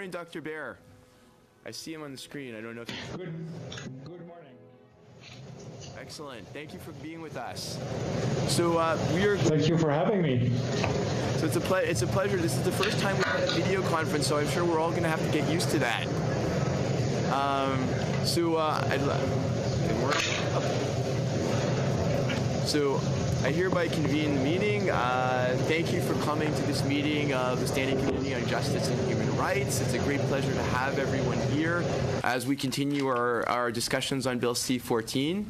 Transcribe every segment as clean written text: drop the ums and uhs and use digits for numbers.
morning, Dr. Bear. I see him on the screen. I don't know if Good morning. Excellent. Thank you for being with us. So we're. Thank you for having me. So it's a pleasure. This is the first time we've had a video conference, so I'm sure we're all going to have to get used to that. So I hereby convene the meeting. Thank you for coming to this meeting of the Standing Committee on Justice and Human Rights. It's a great pleasure to have everyone here as we continue our discussions on Bill C-14.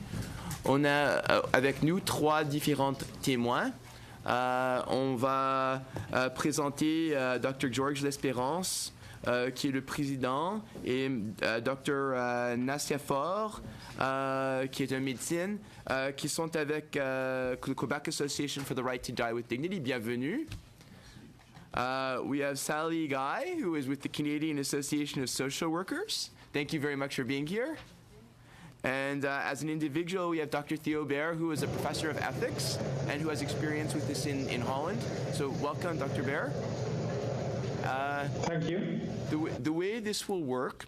On a avec nous 3 différents témoins. On va présenter Dr. George L'Espérance, qui est le président, et Dr. Nassia Faure, qui est un médecin, qui sont avec le Quebec Association for the Right to Die with Dignity. Bienvenue. We have Sally Guy, who is with the Canadian Association of Social Workers. Thank you very much for being here. And as an individual, we have Dr. Theo Baer, who is a professor of ethics and who has experience with this in Holland. So welcome, Dr. Baer. Thank you. The way this will work,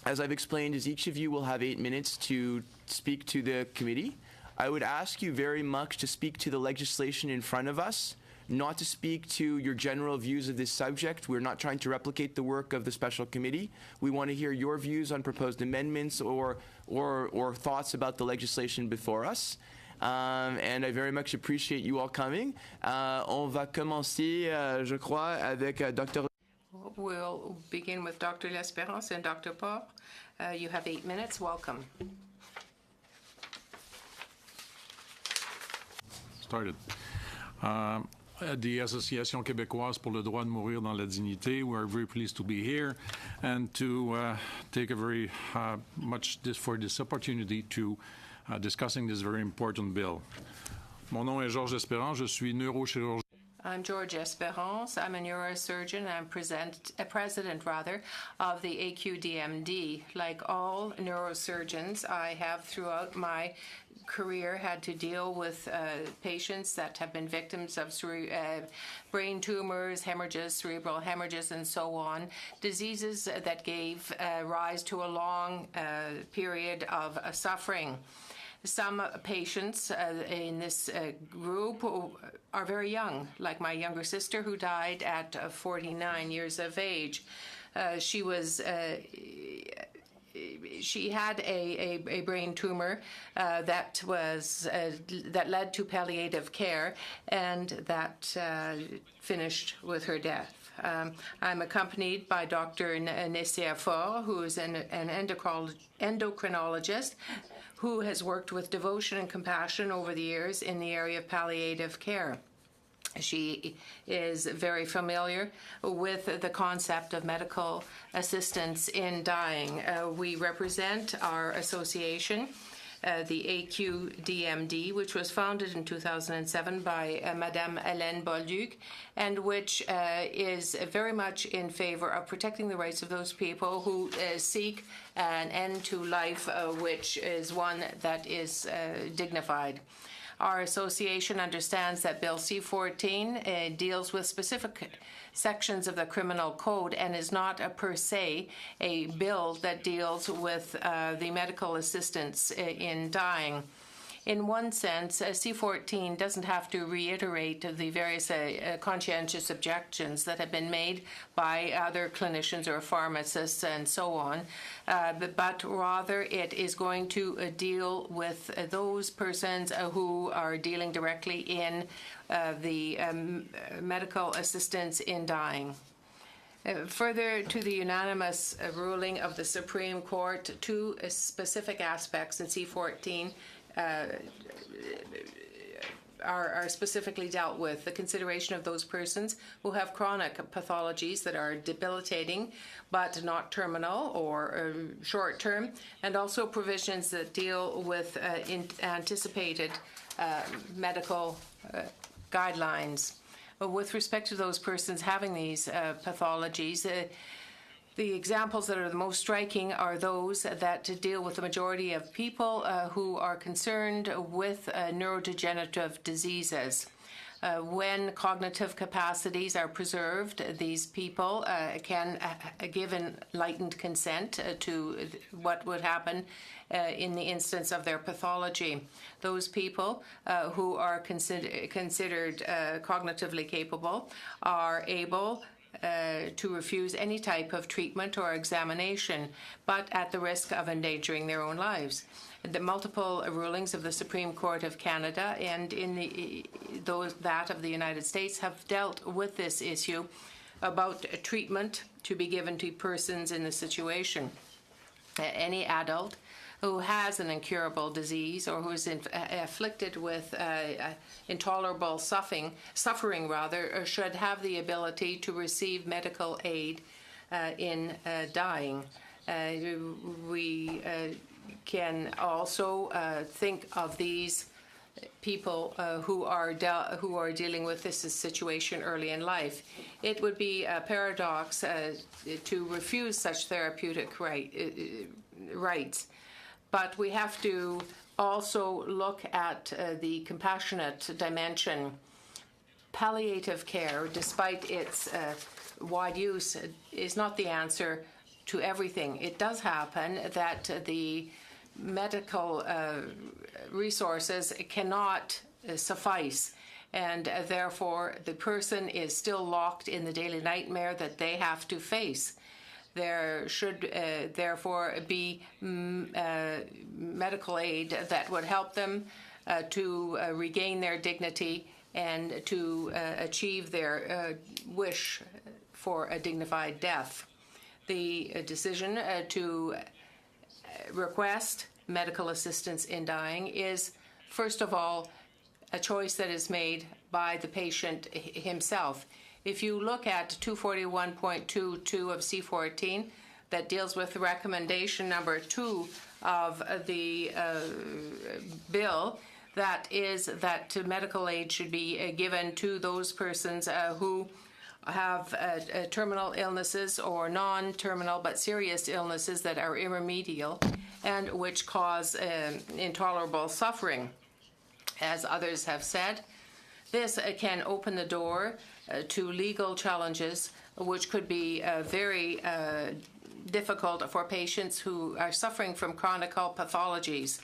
as I've explained, is each of you will have 8 minutes to speak to the committee. I would ask you very much to speak to the legislation in front of us, not to speak to your general views of this subject. We're not trying to replicate the work of the special committee. We want to hear your views on proposed amendments or thoughts about the legislation before us. And I very much appreciate you all coming. On va commencer, je crois, avec Dr. We'll begin with Dr. L'Espérance and Dr. Pop. You have 8 minutes. Welcome. Started. The Association québécoise pour le droit de mourir dans la dignité. We're very pleased to be here and to take a very much for this opportunity to discussing this very important bill. Mon nom est Georges Espérance. Je suis neurochirurgien. I'm George Espérance. I'm a neurosurgeon. I'm president of the AQDMD. Like all neurosurgeons, I have throughout my career had to deal with patients that have been victims of brain tumors, hemorrhages, cerebral hemorrhages, and so on, diseases that gave rise to a long period of suffering. Some patients in this group are very young, like my younger sister who died at 49 years of age. She had a brain tumor that led to palliative care and that finished with her death. I'm accompanied by Dr. Nassia Faure, who is an endocrinologist who has worked with devotion and compassion over the years in the area of palliative care. She is very familiar with the concept of medical assistance in dying. We represent our association, the AQDMD, which was founded in 2007 by Madame Hélène Bolduc, and which is very much in favor of protecting the rights of those people who seek an end to life, which is one that is dignified. Our association understands that Bill C-14 deals with specific sections of the criminal code and is not per se a bill that deals with the medical assistance in dying. In one sense, C-14 doesn't have to reiterate the various conscientious objections that have been made by other clinicians or pharmacists and so on, but rather it is going to deal with those persons who are dealing directly in the medical assistance in dying. Further to the unanimous ruling of the Supreme Court, 2 specific aspects in C-14 are specifically dealt with: the consideration of those persons who have chronic pathologies that are debilitating but not terminal or short-term, and also provisions that deal with anticipated medical guidelines. With respect to those persons having these pathologies, the examples that are the most striking are those that deal with the majority of people who are concerned with neurodegenerative diseases. When cognitive capacities are preserved, these people can give enlightened consent to what would happen in the instance of their pathology. Those people who are considered cognitively capable are able to refuse any type of treatment or examination, but at the risk of endangering their own lives. The multiple rulings of the Supreme Court of Canada and that of the United States have dealt with this issue about treatment to be given to persons in this situation. Any adult who has an incurable disease or who is afflicted with intolerable suffering should have the ability to receive medical aid in dying. We can also think of these people who are dealing with this situation early in life. It would be a paradox to refuse such therapeutic rights, but we have to also look at the compassionate dimension. Palliative care, despite its wide use, is not the answer to everything. It does happen that the medical resources cannot suffice, and therefore the person is still locked in the daily nightmare that they have to face. There should therefore be medical aid that would help them to regain their dignity and to achieve their wish for a dignified death. The decision to request medical assistance in dying is, first of all, a choice that is made by the patient himself. If you look at 241.22 of C14, that deals with recommendation number 2 of the bill, that is that medical aid should be given to those persons who have terminal illnesses or non-terminal but serious illnesses that are irremediable and which cause intolerable suffering. As others have said, this can open the door to legal challenges which could be very difficult for patients who are suffering from chronic pathologies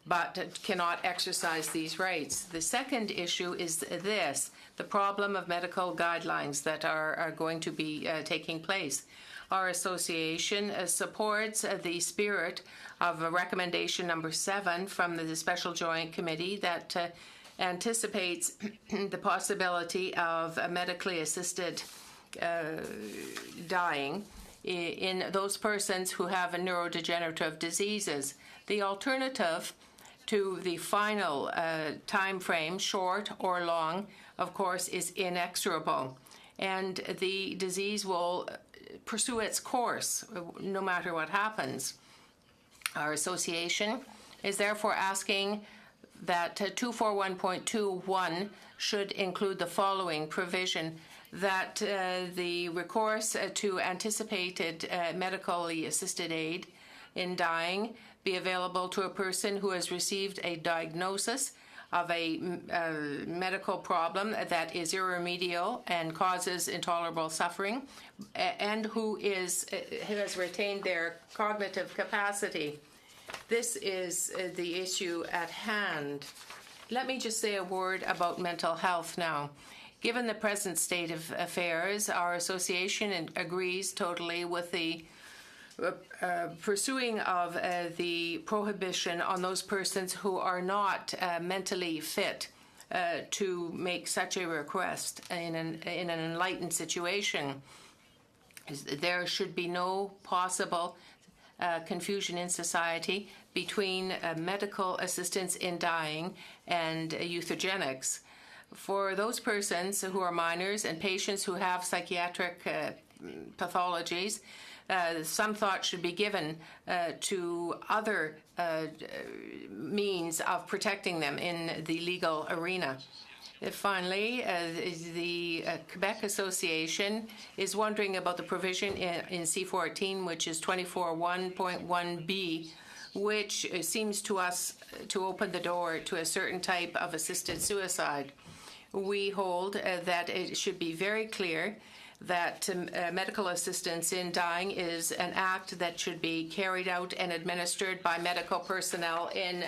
but cannot exercise these rights. The second issue is this: the problem of medical guidelines that are going to be taking place. Our association supports the spirit of recommendation number 7 from the Special Joint Committee that anticipates the possibility of medically assisted dying in those persons who have neurodegenerative diseases. The alternative to the final time frame, short or long, of course, is inexorable, and the disease will pursue its course no matter what happens. Our association is therefore asking that 241.21 should include the following provision: that the recourse to anticipated medically assisted aid in dying be available to a person who has received a diagnosis of a medical problem that is irremediable and causes intolerable suffering, and who has retained their cognitive capacity. This is the issue at hand. Let me just say a word about mental health now. Given the present state of affairs, our association agrees totally with the pursuing of the prohibition on those persons who are not mentally fit to make such a request in an enlightened situation. There should be no possible confusion in society between medical assistance in dying and euthanasics. For those persons who are minors and patients who have psychiatric pathologies, some thought should be given to other means of protecting them in the legal arena. Finally, the Quebec Association is wondering about the provision in C14, which is 24.1.1b, which seems to us to open the door to a certain type of assisted suicide. we hold that it should be very clear that medical assistance in dying is an act that should be carried out and administered by medical personnel in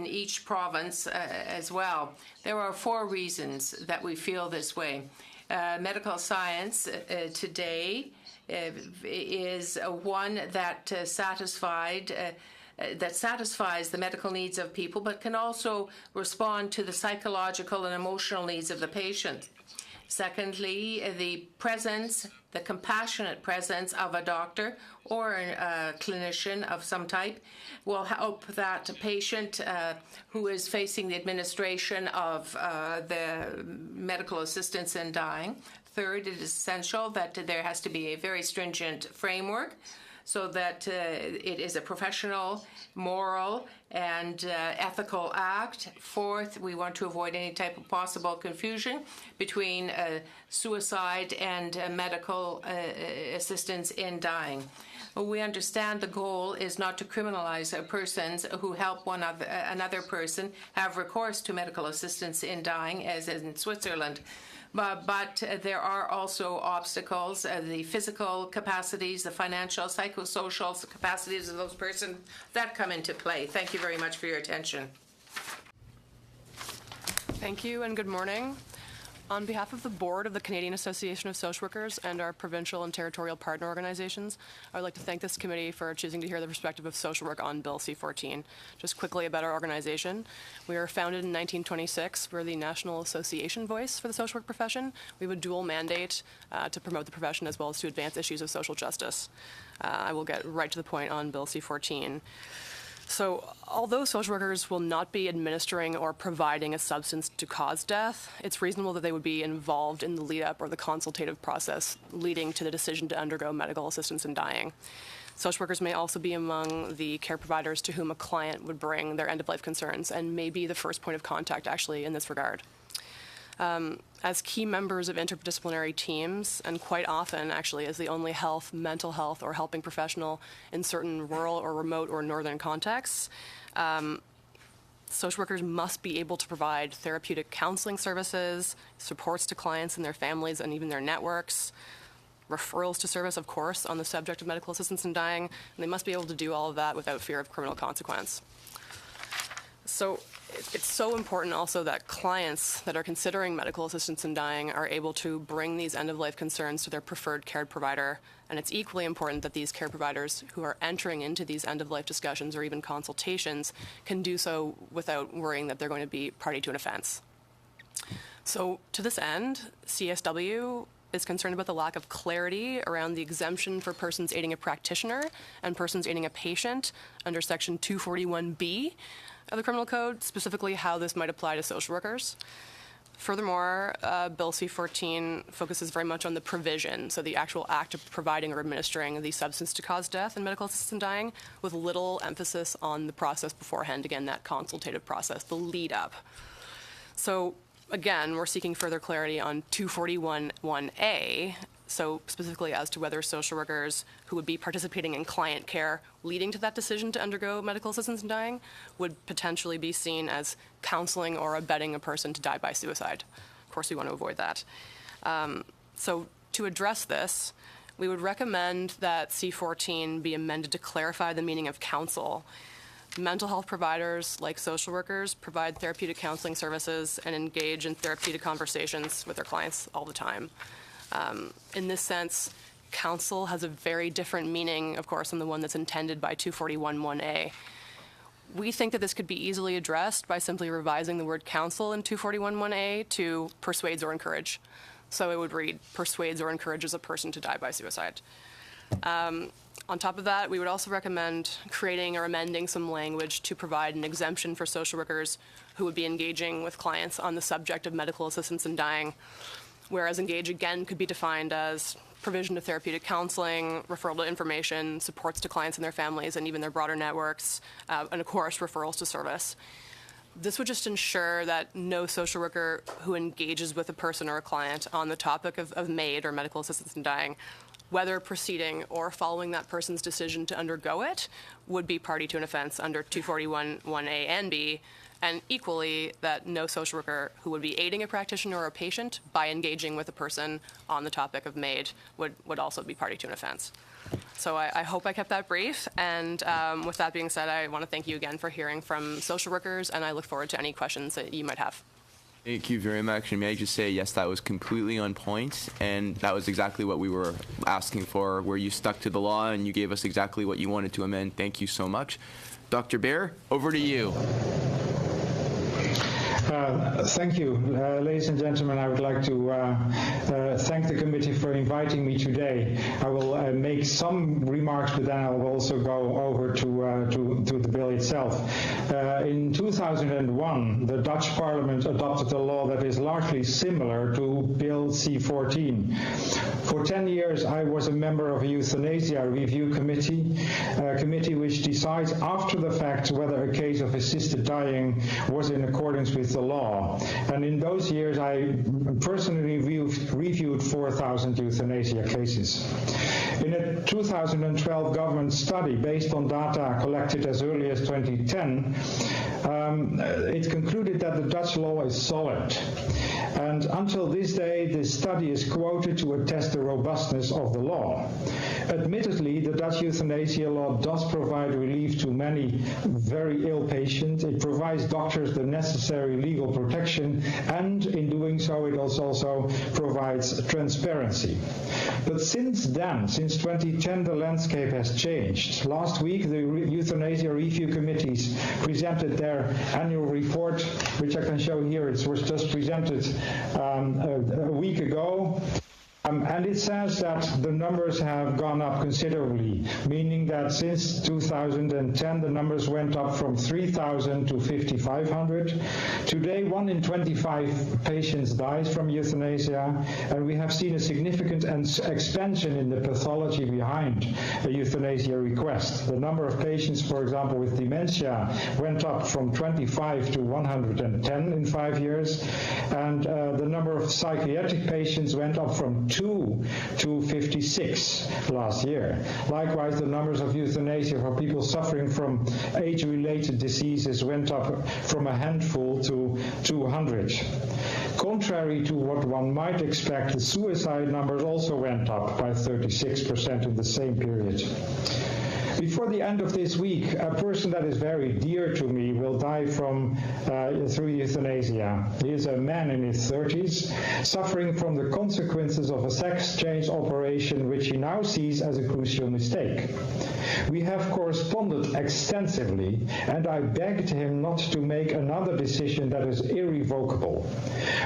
each province as well. There are 4 reasons that we feel this way. Medical science today is one that satisfies the medical needs of people, but can also respond to the psychological and emotional needs of the patient. Secondly, the compassionate presence of a doctor or a clinician of some type will help that patient who is facing the administration of the medical assistance in dying. Third, it is essential that there has to be a very stringent framework so that it is a professional, moral, and ethical act. Fourth, we want to avoid any type of possible confusion between suicide and medical assistance in dying. We understand the goal is not to criminalize persons who help another person have recourse to medical assistance in dying, as in Switzerland. But there are also obstacles, the physical capacities, the financial, psychosocial capacities of those persons that come into play. Thank you very much for your attention. Thank you and good morning. On behalf of the board of the Canadian Association of Social Workers and our provincial and territorial partner organizations, I would like to thank this committee for choosing to hear the perspective of social work on Bill C-14. Just quickly about our organization. We were founded in 1926. We're the national association voice for the social work profession. We have a dual mandate to promote the profession as well as to advance issues of social justice. I will get right to the point on Bill C-14. So, although social workers will not be administering or providing a substance to cause death, it's reasonable that they would be involved in the lead-up or the consultative process leading to the decision to undergo medical assistance in dying. Social workers may also be among the care providers to whom a client would bring their end-of-life concerns and may be the first point of contact, actually, in this regard. As key members of interdisciplinary teams, and quite often, actually, as the only health, mental health, or helping professional in certain rural or remote or northern contexts, social workers must be able to provide therapeutic counseling services, supports to clients and their families and even their networks, referrals to service, of course, on the subject of medical assistance in dying, and they must be able to do all of that without fear of criminal consequence. So it's so important also that clients that are considering medical assistance in dying are able to bring these end-of-life concerns to their preferred care provider, and it's equally important that these care providers who are entering into these end-of-life discussions or even consultations can do so without worrying that they're going to be party to an offense. So to this end, CSW is concerned about the lack of clarity around the exemption for persons aiding a practitioner and persons aiding a patient under Section 241B of the Criminal Code, specifically how this might apply to social workers. Furthermore, Bill C-14 focuses very much on the provision, so the actual act of providing or administering the substance to cause death in medical assistance in dying, with little emphasis on the process beforehand, again, that consultative process, the lead up. So again, we're seeking further clarity on 241(1)A, so specifically as to whether social workers who would be participating in client care leading to that decision to undergo medical assistance in dying would potentially be seen as counseling or abetting a person to die by suicide. Of course, we want to avoid that. So to address this, we would recommend that C-14 be amended to clarify the meaning of counsel. Mental health providers, like social workers, provide therapeutic counseling services and engage in therapeutic conversations with their clients all the time. In this sense, counsel has a very different meaning, of course, than the one that's intended by 241(1)A. We think that this could be easily addressed by simply revising the word counsel in 241(1)A to persuades or encourage. So it would read, persuades or encourages a person to die by suicide. On top of that, we would also recommend creating or amending some language to provide an exemption for social workers who would be engaging with clients on the subject of medical assistance in dying, whereas engage, again, could be defined as provision of therapeutic counseling, referral to information, supports to clients and their families, and even their broader networks, and of course, referrals to service. This would just ensure that no social worker who engages with a person or a client on the topic of MAID, or medical assistance in dying, whether preceding or following that person's decision to undergo it, would be party to an offense under 241(1)A and B, and equally that no social worker who would be aiding a practitioner or a patient by engaging with a person on the topic of MAID would also be party to an offense. So I hope I kept that brief, and with that being said, I want to thank you again for hearing from social workers, and I look forward to any questions that you might have. Thank you very much. And may I just say, yes, that was completely on point, and that was exactly what we were asking for, where you stuck to the law and you gave us exactly what you wanted to amend. Thank you so much. Dr. Baer, over to you. Thank you. Ladies and gentlemen, I would like to thank the committee for inviting me today. I will make some remarks, but then I will also go over to the bill itself. In 2001, the Dutch Parliament adopted a law that is largely similar to Bill C-14. For 10 years, I was a member of a euthanasia review committee, a committee which decides after the fact whether a case of assisted dying was in accordance with the law. And in those years, I personally reviewed 4,000 euthanasia cases. In a 2012 government study based on data collected as early as 2010, it concluded that the Dutch law is solid. And until this day, this study is quoted to attest the robustness of the law. Admittedly, the Dutch euthanasia law does provide relief to many very ill patients. It provides doctors the necessary legal protection, and in doing so, it also provides transparency. But since then, since 2010, the landscape has changed. Last week, the Euthanasia Review Committees presented their annual report, which I can show here. It was just presented a week ago. And it says that the numbers have gone up considerably, meaning that since 2010 the numbers went up from 3,000 to 5,500. Today, 1 in 25 patients dies from euthanasia, and we have seen a significant expansion in the pathology behind a euthanasia request. The number of patients, for example, with dementia went up from 25 to 110 in 5 years, and the number of psychiatric patients went up from 2 to 56 last year. Likewise, the numbers of euthanasia for people suffering from age-related diseases went up from a handful to 200. Contrary to what one might expect, the suicide numbers also went up by 36% in the same period. Before the end of this week, a person that is very dear to me will die through euthanasia. He is a man in his 30s, suffering from the consequences of a sex change operation which he now sees as a crucial mistake. We have corresponded extensively, and I begged him not to make another decision that is irrevocable.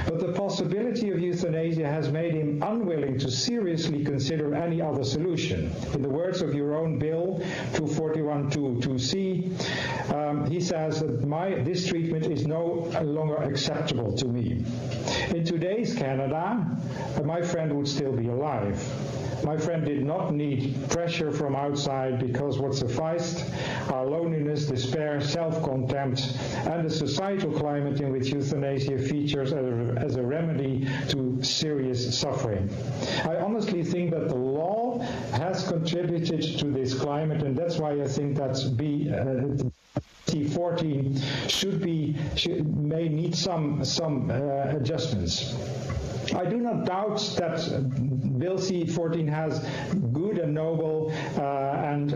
But the possibility of euthanasia has made him unwilling to seriously consider any other solution. In the words of your own bill, 241.2c, he says that this treatment is no longer acceptable to me. In today's Canada, my friend would still be alive. My friend did not need pressure from outside, because what sufficed are loneliness, despair, self-contempt, and a societal climate in which euthanasia features as a remedy to serious suffering. I honestly think that the law has contributed to this climate, and that's why I think that C-14 may need some adjustments. I do not doubt that Bill C-14 has good and noble and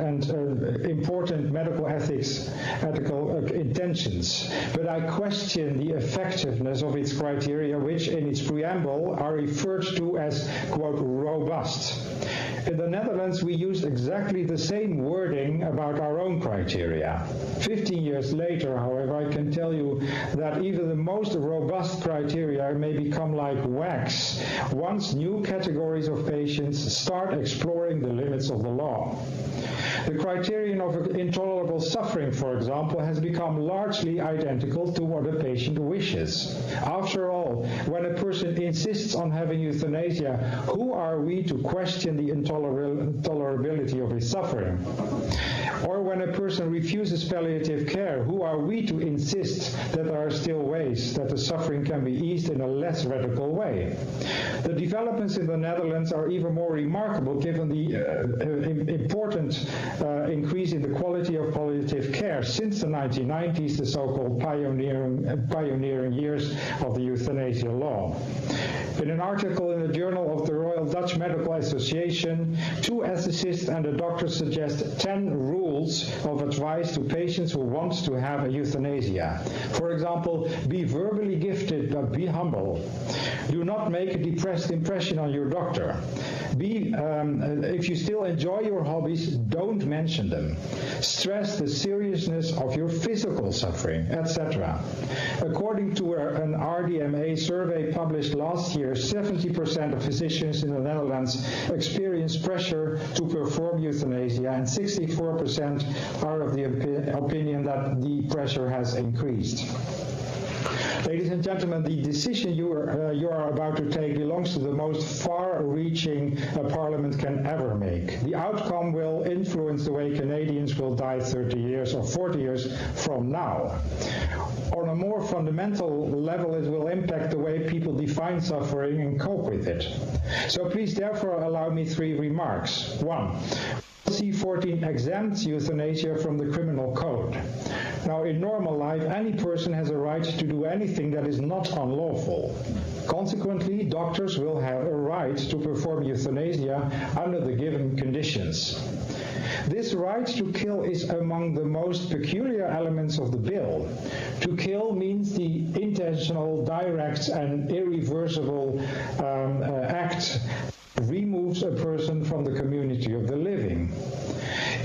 important medical ethical intentions, but I question the effectiveness of its criteria, which in its preamble are referred to as, quote, robust. In the Netherlands, we used exactly the same wording about our own criteria. 15 years later, however, I can tell you that even the most robust criteria may become like wax once new categories of patients start exploring the limits of the law. The criterion of intolerable suffering, for example, has become largely identical to what a patient wishes. After all, when a person insists on having euthanasia, who are we to question the intolerability of his suffering? Or when a person refuses palliative care, who are we to insist that there are still ways that the suffering can be eased in a less radical way? The developments in the Netherlands are even more remarkable given the important increase in the quality of palliative care. care since the 1990s, the so-called pioneering years of the euthanasia law. In an article in the Journal of the Royal Dutch Medical Association, 2 ethicists and a doctor suggest 10 rules of advice to patients who want to have a euthanasia. For example, be verbally gifted but be humble. Do not make a depressed impression on your doctor. If you still enjoy your hobbies, don't mention them. Stress the seriousness of your physical suffering, etc. According to an RDMA survey published last year, 70% of physicians in the Netherlands experience pressure to perform euthanasia, and 64% are of the opinion that the pressure has increased. Ladies and gentlemen, the decision you are about to take belongs to the most far-reaching Parliament can ever make. The outcome will influence the way Canadians will die 30 years or 40 years from now. On a more fundamental level, it will impact the way people define suffering and cope with it. So please therefore allow me 3 remarks. 1. C14 exempts euthanasia from the criminal code. Now, in normal life, any person has a right to do anything that is not unlawful. Consequently, doctors will have a right to perform euthanasia under the given conditions. This right to kill is among the most peculiar elements of the bill. To kill means the intentional, direct, and irreversible act removes a person from the community of the living.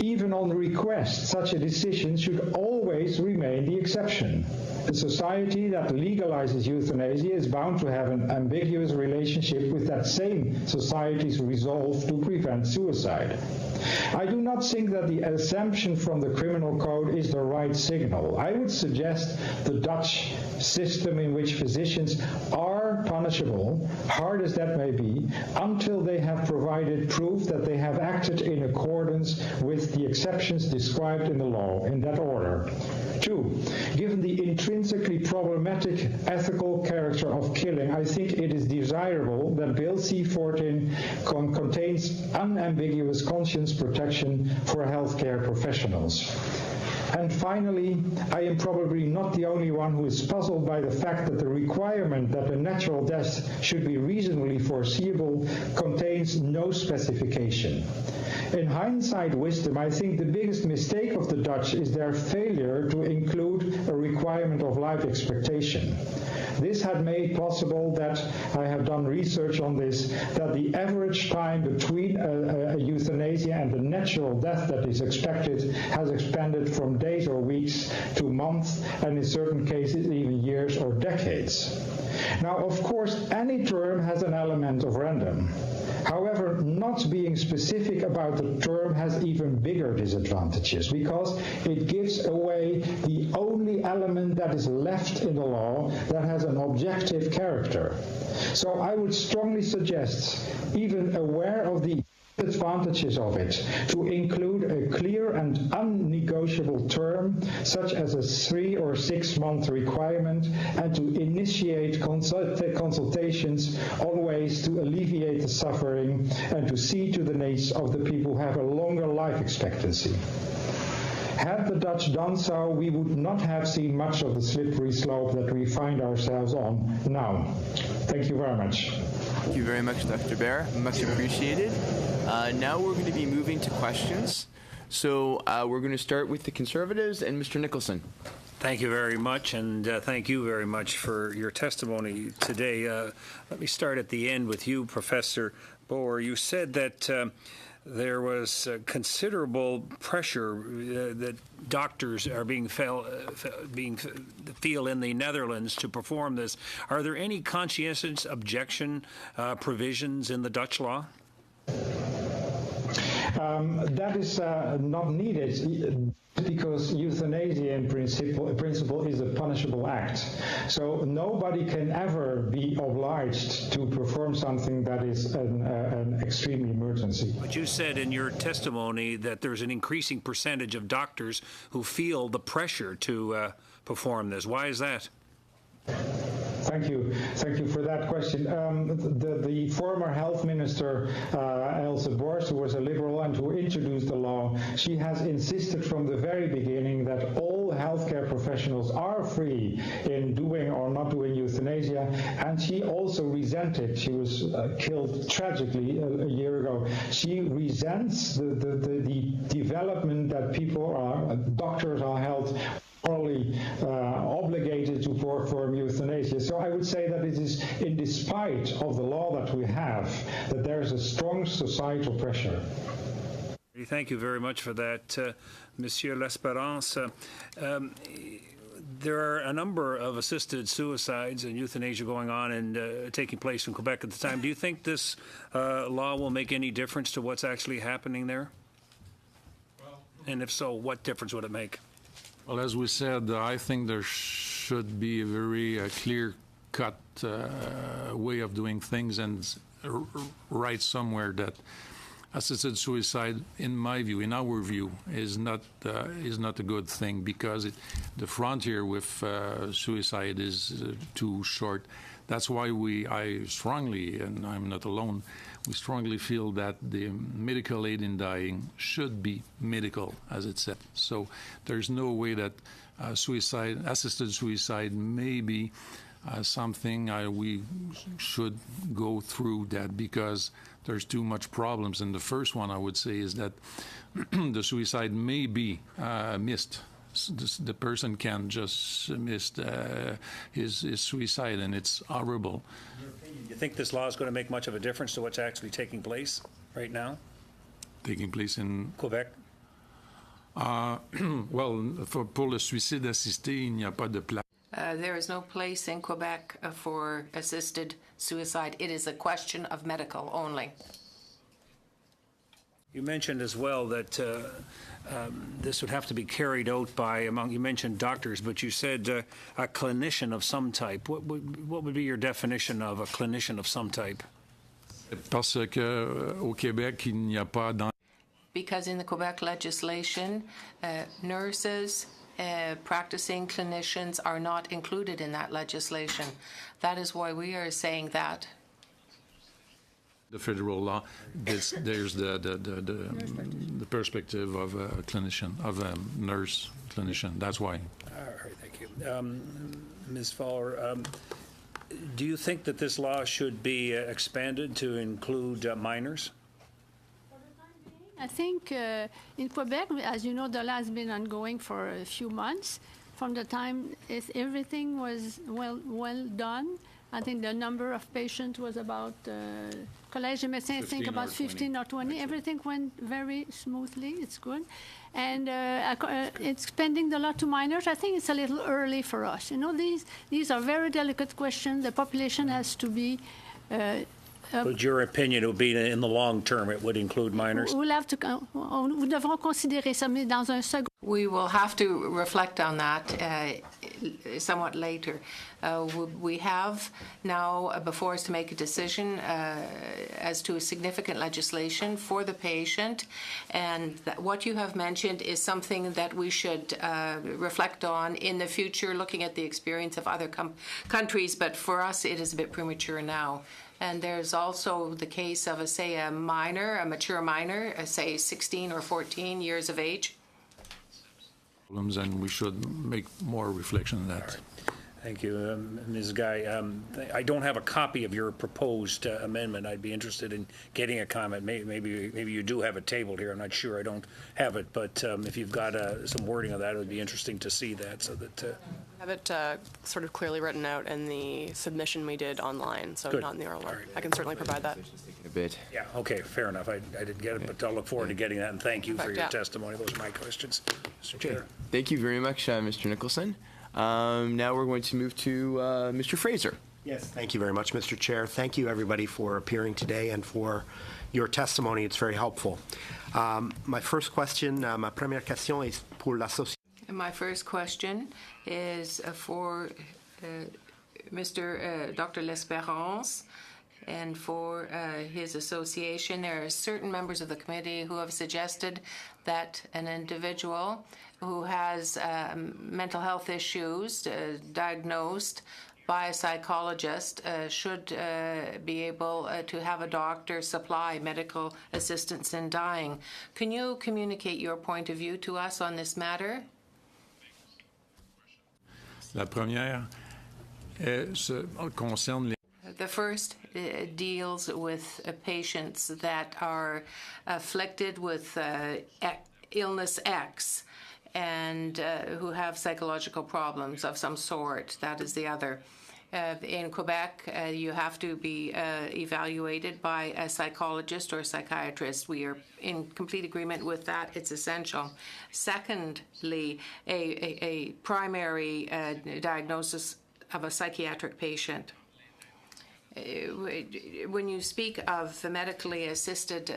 Even on request, such a decision should always remain the exception. A society that legalizes euthanasia is bound to have an ambiguous relationship with that same society's resolve to prevent suicide. I do not think that the exemption from the criminal code is the right signal. I would suggest the Dutch system in which physicians are punishable, hard as that may be, until they have provided proof that they have acted in accordance with the exceptions described in the law, in that order. 2. Given the intrinsically problematic ethical character of killing, I think it is desirable that Bill C-14 contains unambiguous conscience protection for healthcare professionals. And finally, I am probably not the only one who is puzzled by the fact that the requirement that a natural death should be reasonably foreseeable contains no specification. In hindsight wisdom, I think the biggest mistake of the Dutch is their failure to include a requirement of life expectation. This had made possible that, I have done research on this, that the average time between a euthanasia and the natural death that is expected has expanded from days or weeks to months, and in certain cases even years or decades. Now, of course, any term has an element of random. However, not being specific about the term has even bigger disadvantages, because it gives away the only element that is left in the law that has an objective character. So I would strongly suggest, even aware of the advantages of it, to include a clear and unnegotiable term such as a 3 or 6 month requirement, and to initiate consultations on ways to alleviate the suffering and to see to the needs of the people who have a longer life expectancy. Had the Dutch done so, we would not have seen much of the slippery slope that we find ourselves on now. Thank you very much. Thank you very much, Dr. Baer. Much appreciated. Now we're going to be moving to questions. So we're going to start with the Conservatives and Mr. Nicholson. Thank you very much, and thank you very much for your testimony today. Let me start at the end with you, Professor Boer. You said that there was considerable pressure that doctors are feel in the Netherlands to perform this. Are there any conscientious objection provisions in the Dutch law? That is not needed, because euthanasia in principle is a punishable act. So nobody can ever be obliged to perform something that is an extreme emergency. But you said in your testimony that there's an increasing percentage of doctors who feel the pressure to perform this. Why is that? Thank you for that question. The former health minister, Else Borst, who was a liberal and who introduced the law, she has insisted from the very beginning that all healthcare professionals are free in doing or not doing euthanasia, and she also resented, she was killed tragically a year ago, she resents the development that doctors are held morally obligated to perform euthanasia. So I would say that it is in despite of the law that we have that there is a strong societal pressure. Thank you very much for that, Monsieur L'Espérance. There are a number of assisted suicides and euthanasia going on and taking place in Quebec at the time. Do you think this law will make any difference to what's actually happening there? And if so, what difference would it make? Well, as we said, I think there should be a very clear-cut way of doing things, and write somewhere that assisted suicide, in my view, in our view, is not a good thing, because the frontier with suicide is too short. That's why I strongly, and I'm not alone, we strongly feel that the medical aid in dying should be medical, as it said. So there's no way that assisted suicide may be something we should go through that, because there's too much problems. And the first one I would say is that the suicide may be missed. The person can just miss his suicide, and it's horrible. You think this law is going to make much of a difference to what's actually taking place right now? Taking place in Quebec? Well, pour le suicide assisté, il n'y a pas de place. There is no place in Quebec for assisted suicide. It is a question of medical only. You mentioned as well that this would have to be carried out by, you mentioned doctors, but you said a clinician of some type. What would be your definition of a clinician of some type? Parce que au Québec, il n'y a pas Because in the Quebec legislation, nurses, practicing clinicians are not included in that legislation. That is why we are saying that. The federal law, there's the perspective of a clinician, of a nurse clinician. That's why. All right, thank you. Ms. Fowler, do you think that this law should be expanded to include minors? I think in Quebec, as you know, the law has been ongoing for a few months. From the time everything was well done, I think the number of patients was about, Collège des Médecins, I think about 15 or 20. Everything went very smoothly. It's good. And expanding the law to minors, I think it's a little early for us. You know, these are very delicate questions. The population has to be Would your opinion would be in the long term it would include minors? Nous devrons considérer ça, mais dans un second. We will have to reflect on that somewhat later. We have now before us to make a decision as to a significant legislation for the patient, and what you have mentioned is something that we should reflect on in the future, looking at the experience of other countries, but for us it is a bit premature now. And there's also the case of, say, a mature minor, say 16 or 14 years of age. And we should make more reflection on that. Thank you, Ms. Guy. I don't have a copy of your proposed amendment. I'd be interested in getting a comment. Maybe you do have it tabled here. I'm not sure. I don't have it, but if you've got some wording of that, it would be interesting to see that. So that I have it sort of clearly written out in the submission we did online, so Good. Not in the oral one. Right. I can certainly provide that. A bit. Yeah, okay, fair enough. I didn't get it, but I'll look forward to getting that, and thank you for your testimony. Those are my questions, Mr. Chair. Thank you very much, Mr. Nicholson. Now we're going to move to Mr. Fraser. Yes, thank you very much, Mr. Chair. Thank you, everybody, for appearing today and for your testimony. It's very helpful. My first question, ma première question est pour l'association. My first question is for Mr. Dr. L'Espérance and for his association. There are certain members of the committee who have suggested that an individual who has mental health issues diagnosed by a psychologist should be able to have a doctor supply medical assistance in dying. Can you communicate your point of view to us on this matter? La première concerne les The first deals with patients that are afflicted with illness X and who have psychological problems of some sort. That is the other. In Quebec, you have to be evaluated by a psychologist or a psychiatrist. We are in complete agreement with that. It's essential. Secondly, a primary diagnosis of a psychiatric patient. When you speak of the medically assisted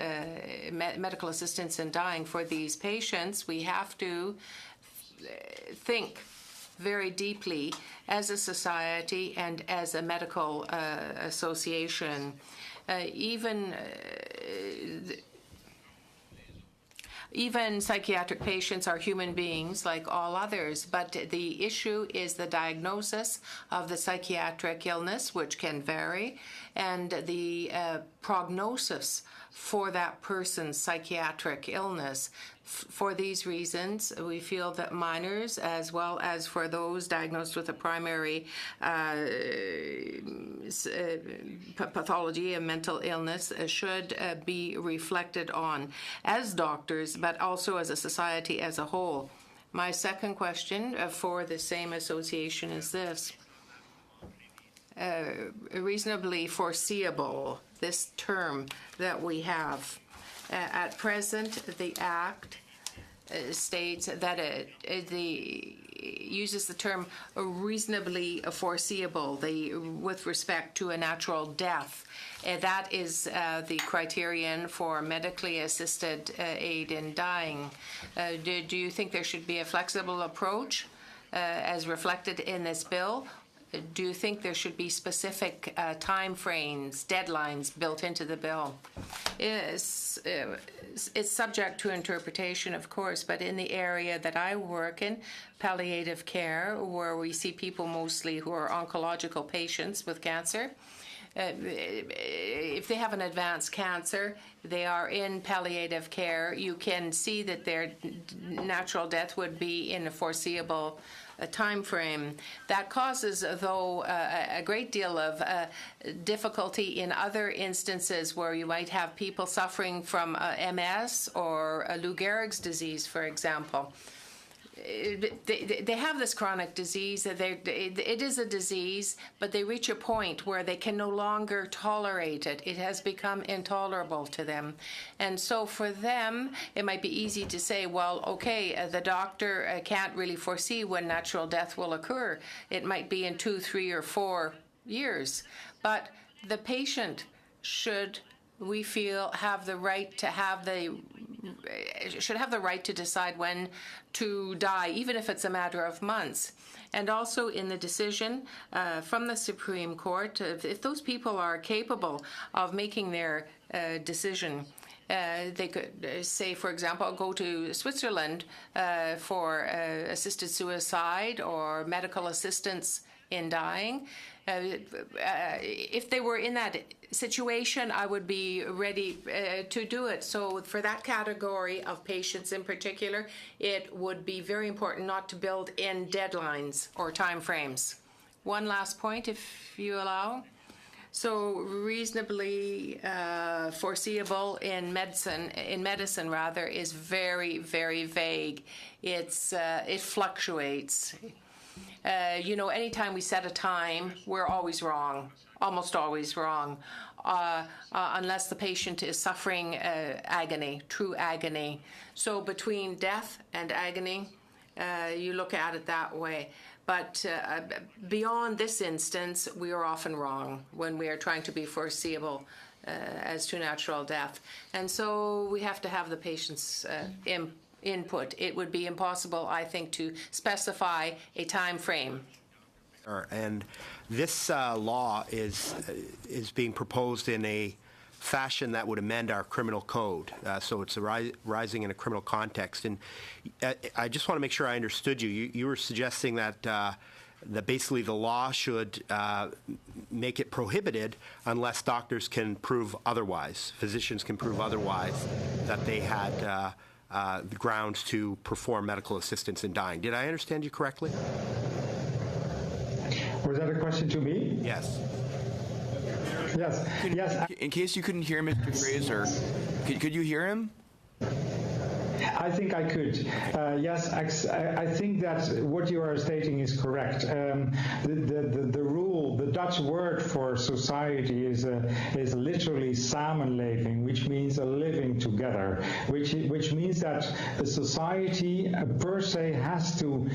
medical assistance in dying for these patients, we have to think very deeply as a society and as a medical association. Even psychiatric patients are human beings like all others, but the issue is the diagnosis of the psychiatric illness, which can vary, and the prognosis for that person's psychiatric illness. For these reasons, we feel that minors, as well as for those diagnosed with a primary pathology, a mental illness, should be reflected on as doctors, but also as a society as a whole. My second question for the same association is this. Reasonably foreseeable, this term that we have. At present, the Act states that it uses the term reasonably foreseeable with respect to a natural death. That is the criterion for medically assisted aid in dying. Do you think there should be a flexible approach as reflected in this bill? Do you think there should be specific time frames, deadlines built into the bill? It's subject to interpretation, of course, but in the area that I work in, palliative care, where we see people mostly who are oncological patients with cancer, if they have an advanced cancer, they are in palliative care. You can see that their natural death would be in a foreseeable time frame. That causes, though, a great deal of difficulty in other instances where you might have people suffering from MS or Lou Gehrig's disease, for example. They have this chronic disease. It is a disease, but they reach a point where they can no longer tolerate it. It has become intolerable to them. And so for them, it might be easy to say, well, okay, the doctor can't really foresee when natural death will occur. It might be in 2, 3, or 4 years. But the patient should, we feel, have the right to decide when to die, even if it's a matter of months. And also in the decision from the Supreme Court, if those people are capable of making their decision, they could say, for example, go to Switzerland for assisted suicide or medical assistance in dying. If they were in that situation, I would be ready to do it. So for that category of patients in particular, it would be very important not to build in deadlines or time frames. One last point, if you allow. So reasonably foreseeable in medicine, is very, very vague. It fluctuates. Anytime we set a time, we're always wrong, almost always wrong, unless the patient is suffering agony, true agony. So between death and agony, you look at it that way. But beyond this instance, we are often wrong when we are trying to be foreseeable as to natural death. And so we have to have the patient's input. It would be impossible, I think, to specify a time frame. And this law is being proposed in a fashion that would amend our criminal code. So it's rising in a criminal context. And I just want to make sure I understood you. You were suggesting that that basically the law should make it prohibited unless doctors can prove otherwise, physicians can prove otherwise, that they had the grounds to perform medical assistance in dying. Did I understand you correctly? Was that a question to me? Yes. Yes. Yes. In case you couldn't hear Mr. Fraser, could you hear him? I think I could. Yes, I think that what you are stating is correct. The rule, the Dutch word for society is literally samenleving, which means a living together, which means that a society per se has to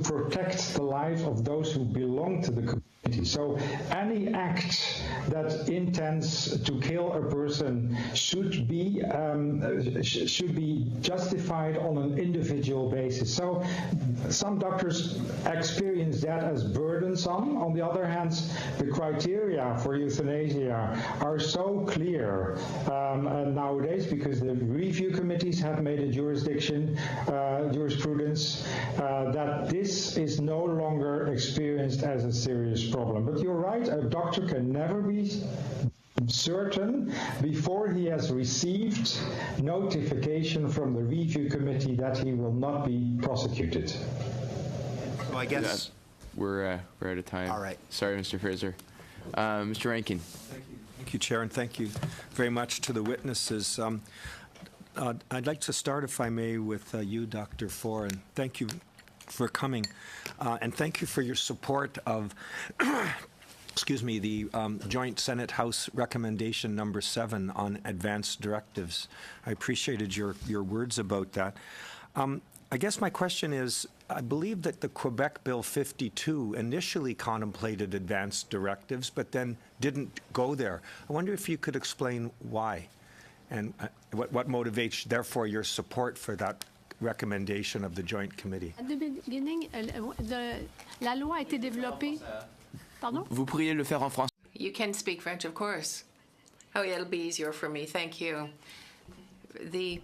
protect the life of those who belong to the community. So any act that intends to kill a person should be justified on an individual basis. So some doctors experience that as burdensome. On the other hand, the criteria for euthanasia are so clear nowadays, because the review committees have made a jurisprudence that this is no longer experienced as a serious problem. But you're right, a doctor can never be certain before he has received notification from the review committee that he will not be prosecuted. So I guess we're out of time. All right. Sorry, Mr. Fraser. Mr. Rankin. Thank you, Chair, and thank you very much to the witnesses. I'd like to start, if I may, with you, Dr. Faure, and thank you for coming, and thank you for your support of the Joint Senate-House Recommendation number 7 on advanced directives. I appreciated your words about that. I guess my question is, I believe that the Quebec Bill 52 initially contemplated advanced directives, but then didn't go there. I wonder if you could explain why, and what motivates, therefore, your support for that recommendation of the Joint Committee. At the beginning, la loi a été développée. Pardon? Vous pourriez le faire en français. You can speak French, of course. Oh, yeah, it'll be easier for me. Thank you. The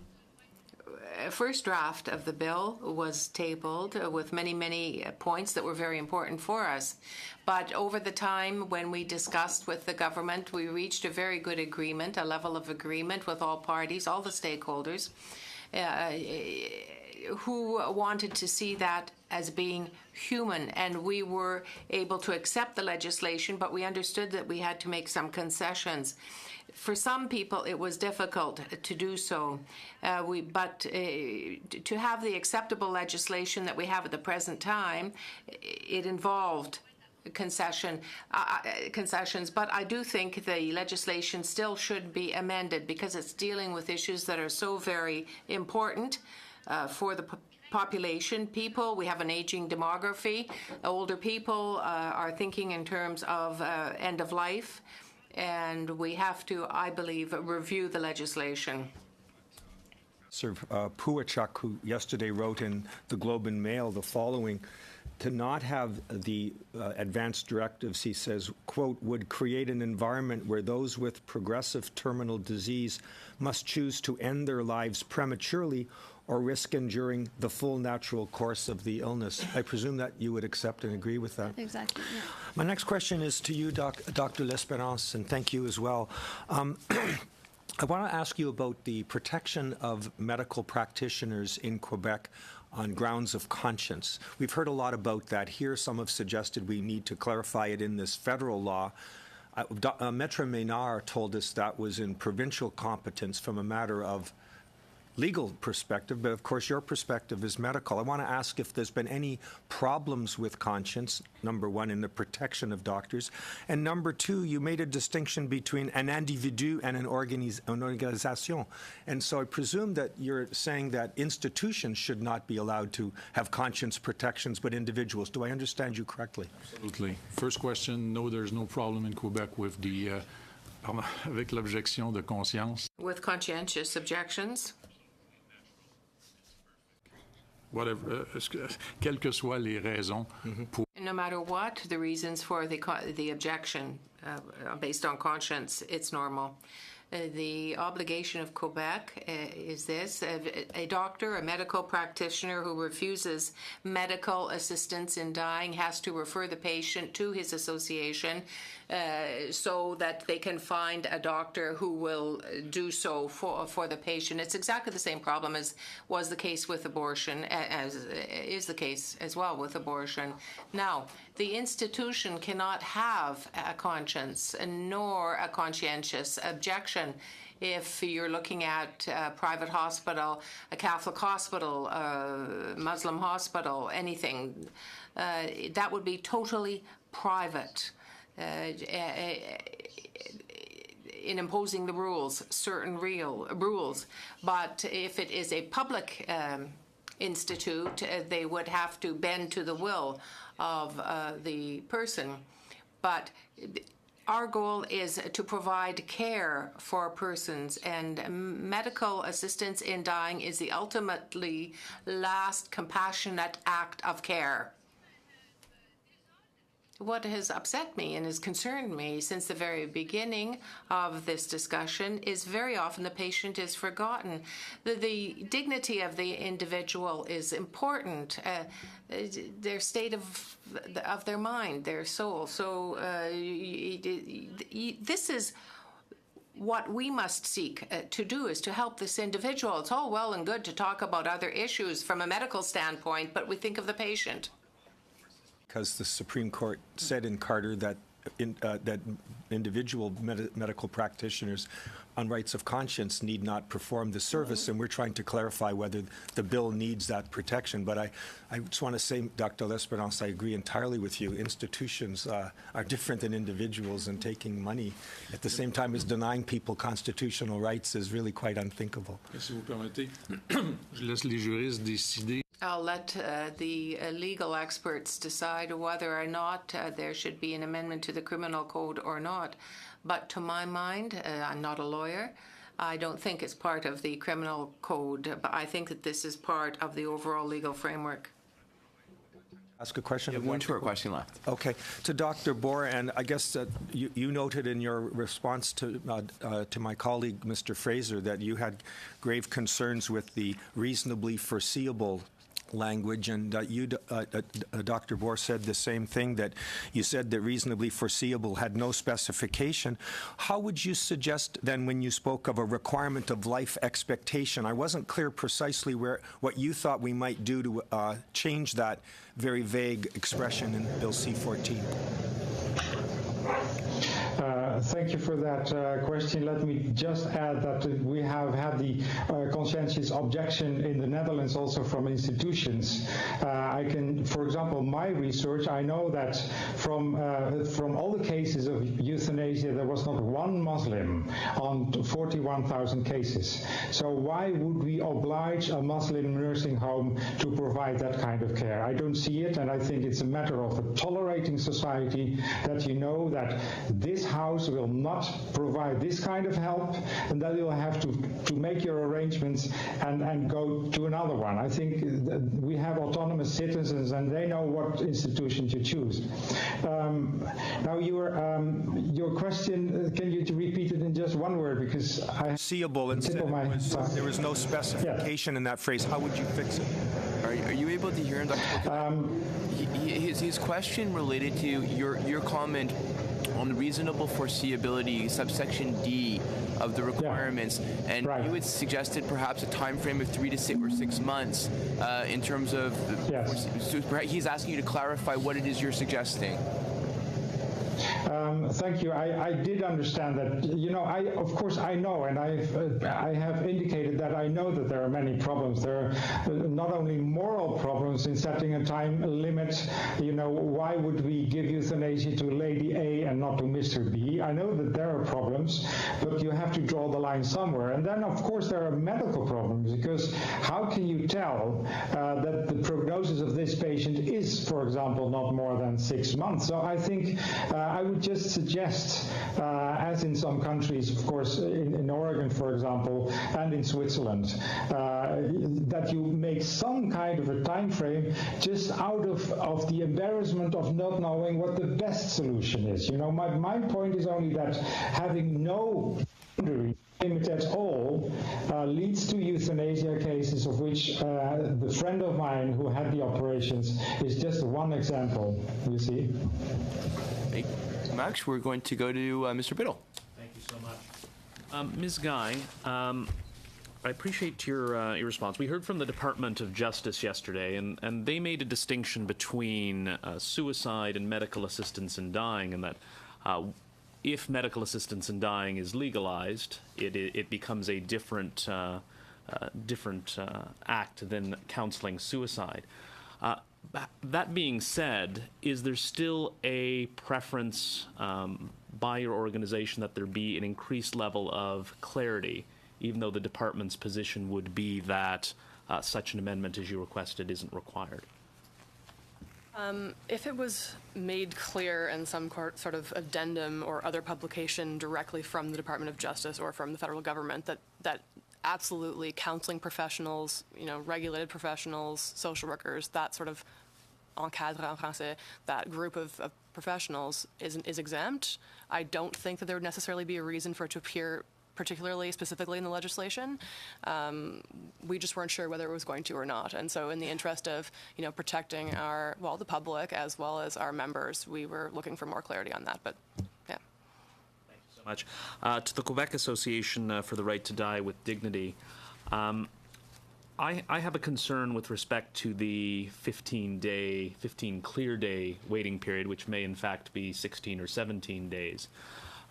first draft of the bill was tabled with many points that were very important for us. But over the time when we discussed with the government, we reached a very good agreement, a level of agreement with all parties, all the stakeholders, who wanted to see that as being human, and we were able to accept the legislation, but we understood that we had to make some concessions. For some people, it was difficult to do so, but to have the acceptable legislation that we have at the present time, it involved concessions, but I do think the legislation still should be amended because it's dealing with issues that are so very important for the population. We have an aging demography. Older people are thinking in terms of end of life, and we have to, I believe, review the legislation. Sir Puachuk, who yesterday wrote in the Globe and Mail the following: to not have the advanced directives, he says, quote, would create an environment where those with progressive terminal disease must choose to end their lives prematurely or risk enduring the full natural course of the illness. I presume that you would accept and agree with that. Exactly. Yeah. My next question is to you, Dr. L'Espérance, and thank you as well. I want to ask you about the protection of medical practitioners in Quebec on grounds of conscience. We've heard a lot about that here. Some have suggested we need to clarify it in this federal law. Maître Ménard told us that was in provincial competence from a matter of legal perspective, but of course your perspective is medical. I want to ask if there's been any problems with conscience, number one, in the protection of doctors, and number two, you made a distinction between an individu and an organisation, and so I presume that you're saying that institutions should not be allowed to have conscience protections, but individuals. Do I understand you correctly? Absolutely. First question, no, there's no problem in Quebec with the avec l'objection de conscience. With conscientious objections? Whatever, quelles que soient les raisons pour. No matter what the reasons for the objection based on conscience, it's normal. The obligation of Quebec is this: a doctor, a medical practitioner who refuses medical assistance in dying has to refer the patient to his association so that they can find a doctor who will do so for the patient. It's exactly the same problem as was the case with abortion, as is the case as well with abortion. Now, the institution cannot have a conscience nor a conscientious objection. If you're looking at a private hospital, a Catholic hospital, a Muslim hospital, anything, that would be totally private in imposing the rules, certain real rules. But if it is a public institute, they would have to bend to the will of the person. But our goal is to provide care for persons, and medical assistance in dying is the ultimately last compassionate act of care. What has upset me and has concerned me since the very beginning of this discussion is very often the patient is forgotten. The dignity of the individual is important, their state of their mind, their soul. So this is what we must seek to do, is to help this individual. It's all well and good to talk about other issues from a medical standpoint, but we think of the patient. Because the Supreme Court said in Carter that that individual medical practitioners on rights of conscience need not perform the service, and we're trying to clarify whether the bill needs that protection. But I just want to say, Dr. L'Esperance, I agree entirely with you. Institutions are different than individuals, and taking money at the same time as denying people constitutional rights is really quite unthinkable. Si vous permettez, je laisse les juristes décider. I'll let the legal experts decide whether or not there should be an amendment to the criminal code or not. But to my mind, I'm not a lawyer. I don't think it's part of the criminal code, but I think that this is part of the overall legal framework. Ask a question? You have one short question left. Okay. To Dr. Boer, and I guess that you noted in your response to my colleague, Mr. Fraser, that you had grave concerns with the reasonably foreseeable language, and Dr. Boer said the same thing, that you said that reasonably foreseeable had no specification. How would you suggest then, when you spoke of a requirement of life expectation, I wasn't clear precisely what you thought we might do to change that very vague expression in Bill C-14? Thank you for that question. Let me just add that we have had the conscientious objection in the Netherlands also from institutions. I can, for example, my research, I know that from all the cases of euthanasia, there was not one Muslim on 41,000 cases. So why would we oblige a Muslim nursing home to provide that kind of care? I don't see it, and I think it's a matter of a tolerating society that you know that this house will not provide this kind of help, and that you'll have to make your arrangements and go to another one. I think we have autonomous citizens, and they know what institution to choose. Now, your question, can you repeat it in just one word? Because I foreseeable, and there was no specification in that phrase. How would you fix it? Are you able to hear him, Dr. His question related to your comment on reasonable foreseeability, subsection D of the requirements, and you had suggested perhaps a time frame of 3 to 6 months in terms of. Yes. So he's asking you to clarify what it is you're suggesting. Thank you. I did understand that. You know, of course I know, and I have indicated that I know that there are many problems. There are not only moral problems in setting a time limit. You know, why would we give euthanasia to Lady A and not to Mr. B? I know that there are problems, but you have to draw the line somewhere. And then, of course, there are medical problems, because how can you tell that the prognosis of this patient is, for example, not more than 6 months? So I think I would just suggest, as in some countries, of course, in Oregon, for example, and in Switzerland, that you make some kind of a time frame just out of the embarrassment of not knowing what the best solution is. You know, my point is only that having no limit at all leads to euthanasia cases, of which the friend of mine who had the operations is just one example, you see. Thank you, Max. We're going to go to Mr. Biddle. Thank you so much. Ms. Guy, I appreciate your response. We heard from the Department of Justice yesterday, and they made a distinction between suicide and medical assistance in dying, and that if medical assistance in dying is legalized, it becomes a different act than counseling suicide. That being said, is there still a preference by your organization that there be an increased level of clarity, even though the department's position would be that such an amendment as you requested isn't required? If it was made clear in some sort of addendum or other publication directly from the Department of Justice or from the federal government that absolutely counseling professionals, regulated professionals, social workers, that sort of encadré en français, that group of professionals is exempt, I don't think that there would necessarily be a reason for it to appear particularly specifically in the legislation. We just weren't sure whether it was going to or not. And so in the interest of, protecting the public as well as our members, we were looking for more clarity on that. But yeah. Thank you so much. To the Quebec Association for the Right to Die with Dignity, I have a concern with respect to the 15 clear day waiting period, which may in fact be 16 or 17 days.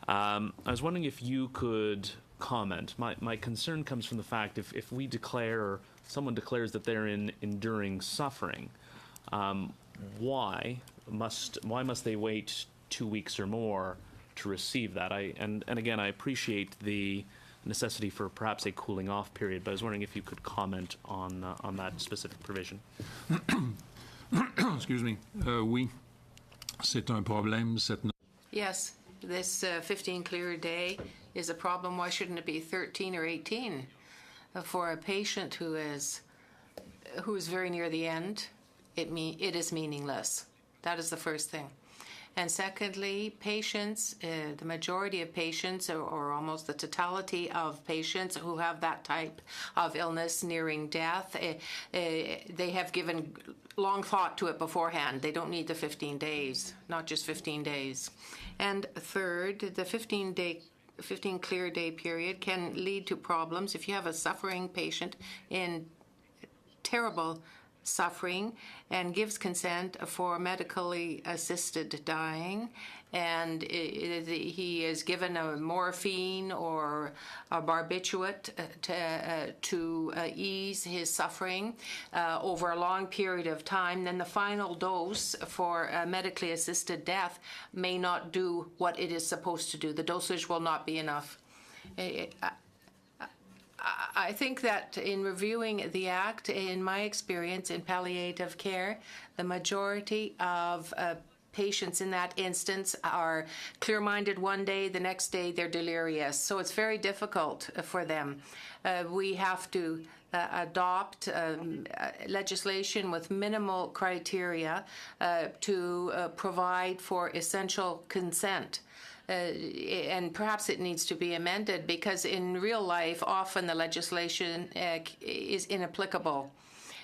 I was wondering if you could comment. My concern comes from the fact if we declare, or someone declares that they're enduring suffering, why must they wait 2 weeks or more to receive that? And again, I appreciate the necessity for perhaps a cooling off period, but I was wondering if you could comment on that specific provision. Excuse me. Oui, c'est un problème. Yes, this 15 clear day is a problem. Why shouldn't it be 13 or 18? For a patient who is very near the end, it is meaningless. That is the first thing. And secondly, patients, the majority of patients, or almost the totality of patients who have that type of illness nearing death, they have given long thought to it beforehand. They don't need the 15 days, not just 15 days. And third, the 15 clear day period can lead to problems. If you have a suffering patient in terrible suffering and gives consent for medically assisted dying, and he is given a morphine or a barbiturate to ease his suffering over a long period of time, then the final dose for medically assisted death may not do what it is supposed to do. The dosage will not be enough. I think that in reviewing the Act, in my experience in palliative care, the majority of patients in that instance are clear-minded one day, the next day they're delirious. So it's very difficult for them. We have to adopt legislation with minimal criteria to provide for essential consent. And perhaps it needs to be amended because in real life, often the legislation is inapplicable.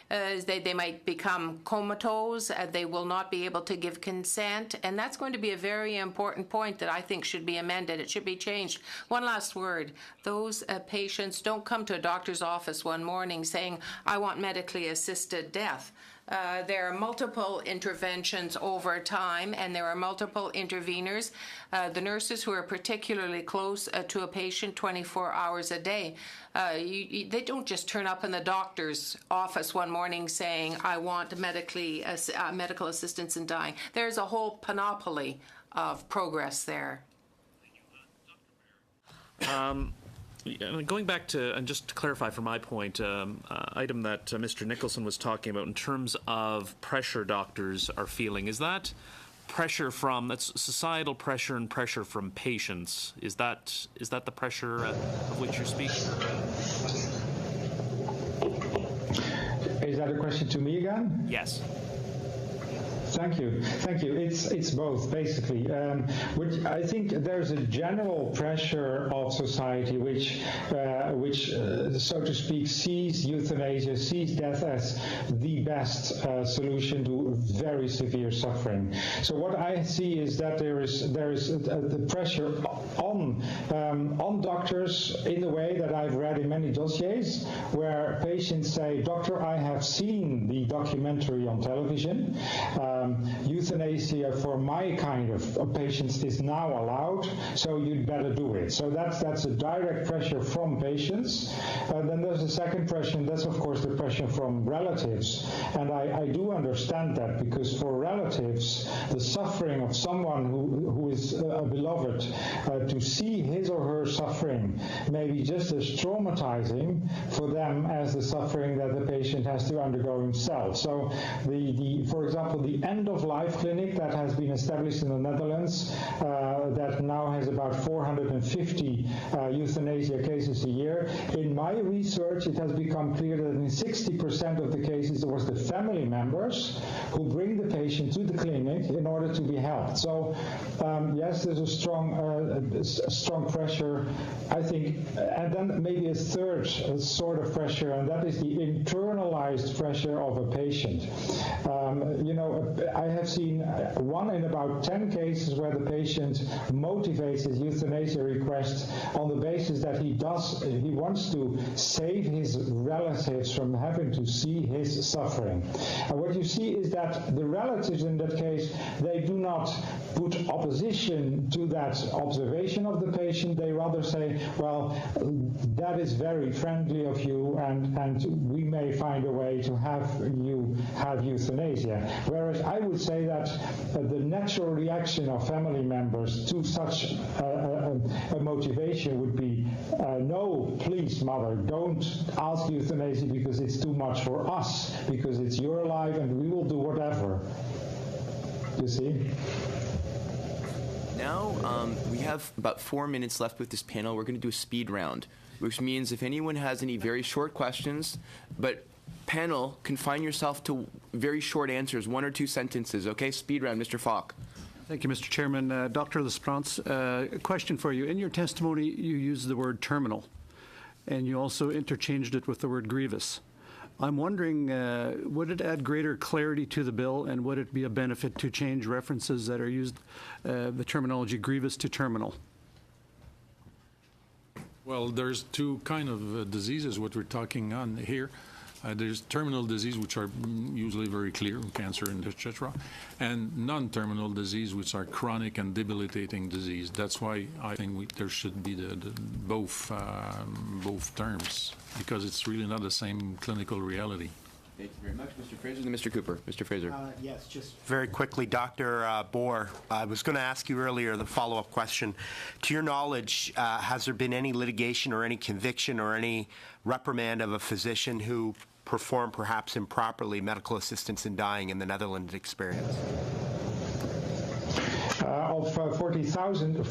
They might become comatose, they will not be able to give consent, and that's going to be a very important point that I think should be amended. It should be changed. One last word. Those patients don't come to a doctor's office one morning saying, I want medically assisted death. There are multiple interventions over time, and there are multiple interveners. The nurses who are particularly close to a patient 24 hours a day, they don't just turn up in the doctor's office one morning saying, I want medical assistance in dying. There's a whole panoply of progress there. Going back to, and just to clarify for my point, item that Mr. Nicholson was talking about in terms of pressure doctors are feeling, is that pressure that's societal pressure and pressure from patients? Is that the pressure of which you're speaking? Is that a question to me again? Yes. Thank you. It's both, basically. Which I think there's a general pressure of society which, so to speak, sees euthanasia, sees death as the best solution to very severe suffering. So what I see is that there is the pressure on doctors in the way that I've read in many dossiers, where patients say, "Doctor, I have seen the documentary on television. Euthanasia for my kind of patients is now allowed, so you'd better do it." So that's a direct pressure from patients. Then there's a second pressure, and that's of course the pressure from relatives. And I do understand that, because for relatives, the suffering of someone who is a beloved, to see his or her suffering may be just as traumatizing for them as the suffering that the patient has to undergo himself. So for example, the end-of-life clinic that has been established in the Netherlands, that now has about 450 euthanasia cases a year. In my research, it has become clear that in 60% of the cases, it was the family members who bring the patient to the clinic in order to be helped. So yes, there's a strong pressure, I think, and then maybe a third sort of pressure, and that is the internalized pressure of a patient. I have seen 1 in about 10 cases where the patient motivates his euthanasia request on the basis that he wants to save his relatives from having to see his suffering. And what you see is that the relatives in that case, they do not put opposition to that observation of the patient. They rather say, "Well, that is very friendly of you, and we may find a way to have you have euthanasia." Whereas I would say that the natural reaction of family members to such a motivation would be, "No, please, mother, don't ask euthanasia because it's too much for us, because it's your life and we will do whatever." You see? Now, we have about 4 minutes left with this panel. We're going to do a speed round, which means if anyone has any very short questions, but panel, confine yourself to very short answers, 1 or 2 sentences, okay? Speed round, Mr. Falk. Thank you, Mr. Chairman. Dr. Lesperance, a question for you. In your testimony, you used the word terminal, and you also interchanged it with the word grievous. I'm wondering, would it add greater clarity to the bill, and would it be a benefit to change references that are used, the terminology grievous to terminal? Well, there's 2 kind of diseases what we're talking on here. There's terminal disease, which are usually very clear, cancer and etc., and non-terminal disease, which are chronic and debilitating disease. That's why I think there should be both terms, because it's really not the same clinical reality. Thank you very much, Mr. Fraser and Mr. Cooper. Mr. Fraser. Yes, just very quickly, Dr. Bohr, I was going to ask you earlier the follow-up question. To your knowledge, has there been any litigation or any conviction or any reprimand of a physician who performed perhaps improperly medical assistance in dying in the Netherlands experience? Of 42,000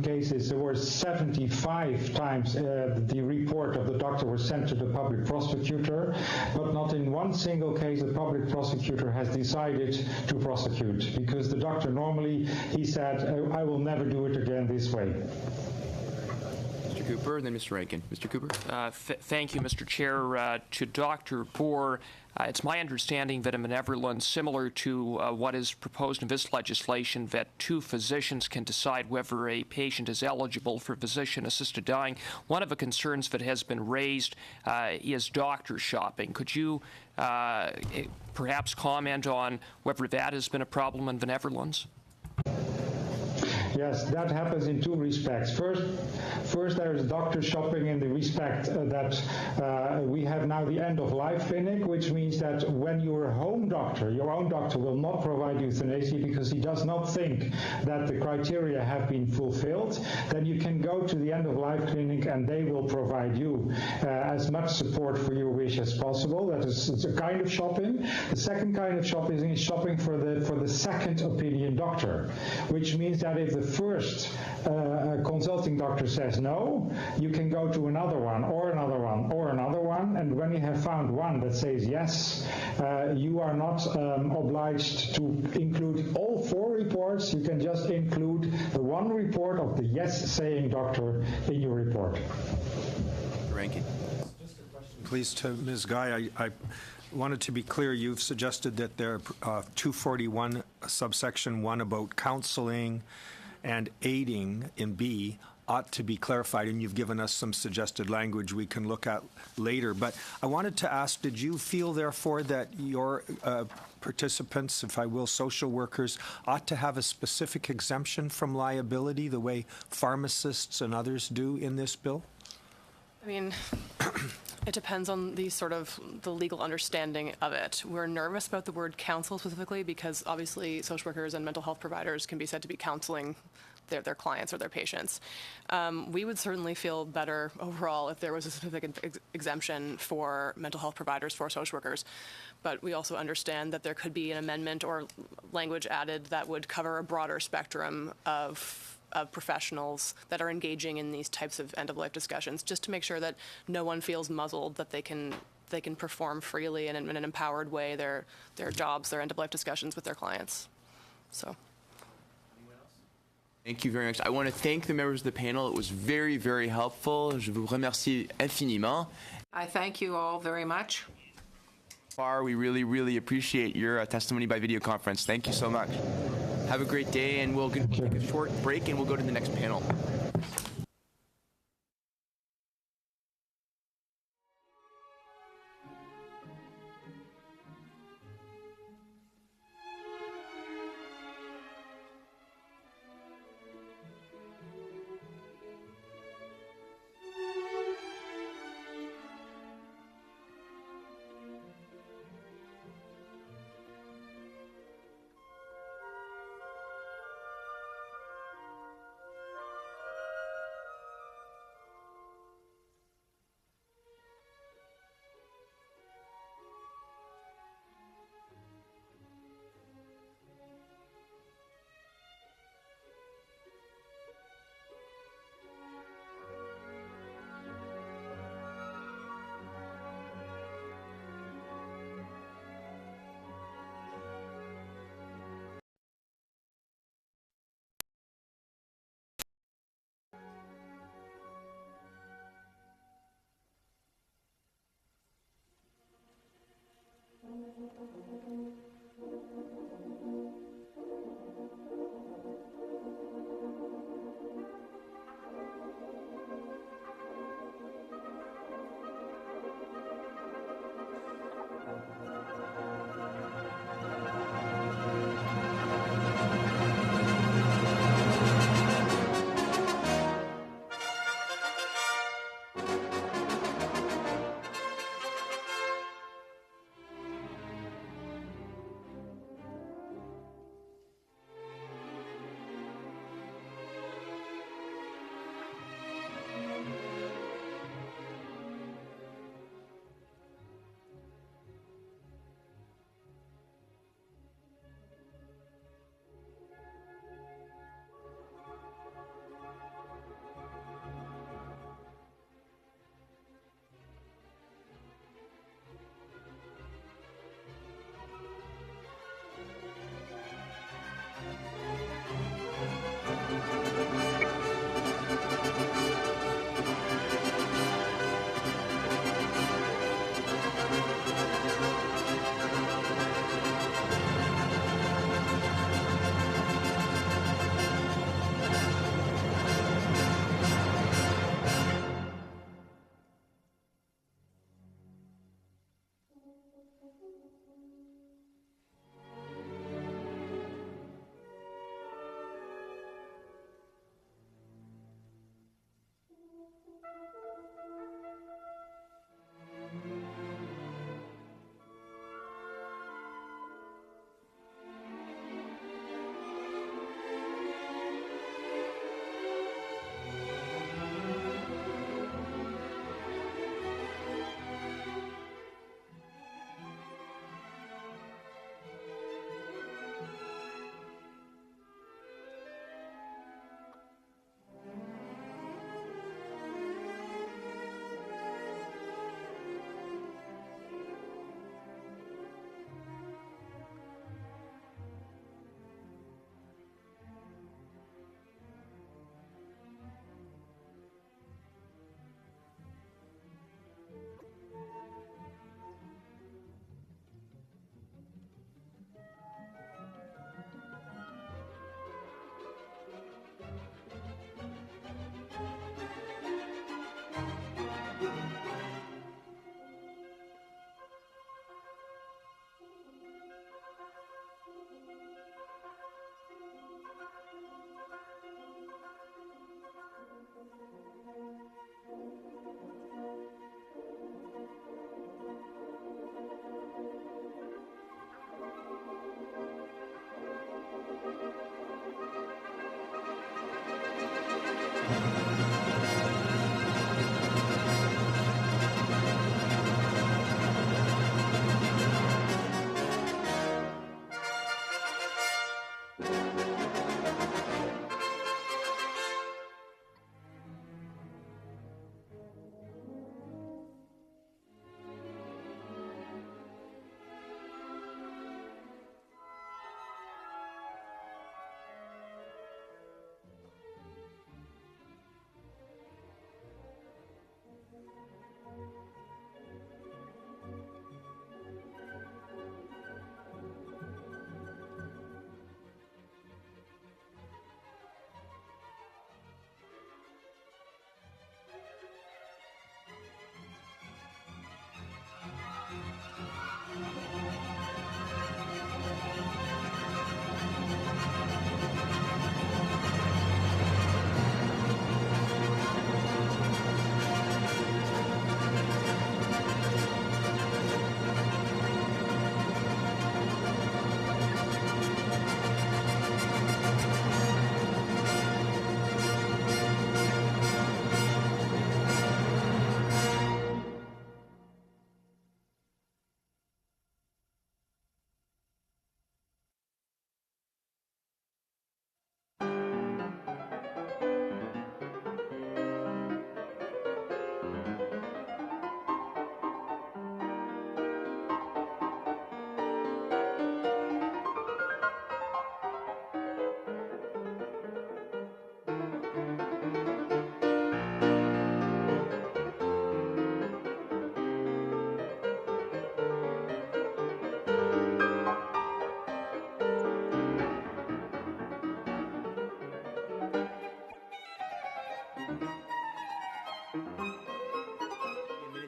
cases, there were 75 times the report of the doctor was sent to the public prosecutor, but not in one single case the public prosecutor has decided to prosecute, because the doctor normally, he said, "I will never do it again this way." Mr. Cooper, and then Mr. Rankin. Mr. Cooper? Thank you, Mr. Chair. To Dr. Bohr, it's my understanding that in the Netherlands, similar to what is proposed in this legislation, that 2 physicians can decide whether a patient is eligible for physician-assisted dying. One of the concerns that has been raised is doctor shopping. Could you perhaps comment on whether that has been a problem in the Netherlands? Yes, that happens in 2 respects. First, there is doctor shopping in the respect that we have now the end-of-life clinic, which means that when your home doctor, your own doctor, will not provide euthanasia because he does not think that the criteria have been fulfilled, then you can go to the end-of-life clinic and they will provide you as much support for your wish as possible. That is a kind of shopping. The second kind of shopping is shopping for the second opinion doctor, which means that if the first consulting doctor says no, you can go to another one, or another one, or another one, and when you have found one that says yes, you are not obliged to include all 4 reports. You can just include the one report of the yes-saying doctor in your report. Rankin. Please, to Ms. Guy, I wanted to be clear. You've suggested that there 241 subsection 1 about counseling and aiding in B ought to be clarified, and you've given us some suggested language we can look at later. But I wanted to ask, did you feel, therefore, that your participants, if I will, social workers, ought to have a specific exemption from liability the way pharmacists and others do in this bill? I mean, it depends on the legal understanding of it. We're nervous about the word counsel specifically because obviously social workers and mental health providers can be said to be counseling their clients or their patients. We would certainly feel better overall if there was a specific exemption for mental health providers, for social workers. But we also understand that there could be an amendment or language added that would cover a broader spectrum of professionals that are engaging in these types of end-of-life discussions, just to make sure that no one feels muzzled, that they can perform freely and in an empowered way their jobs, their end-of-life discussions with their clients. So. Thank you very much. I want to thank the members of the panel. It was very, very helpful. Je vous remercie infiniment. I thank you all very much. We really, really appreciate your testimony by video conference. Thank you so much. Have a great day, and we'll take a short break, and we'll go to the next panel.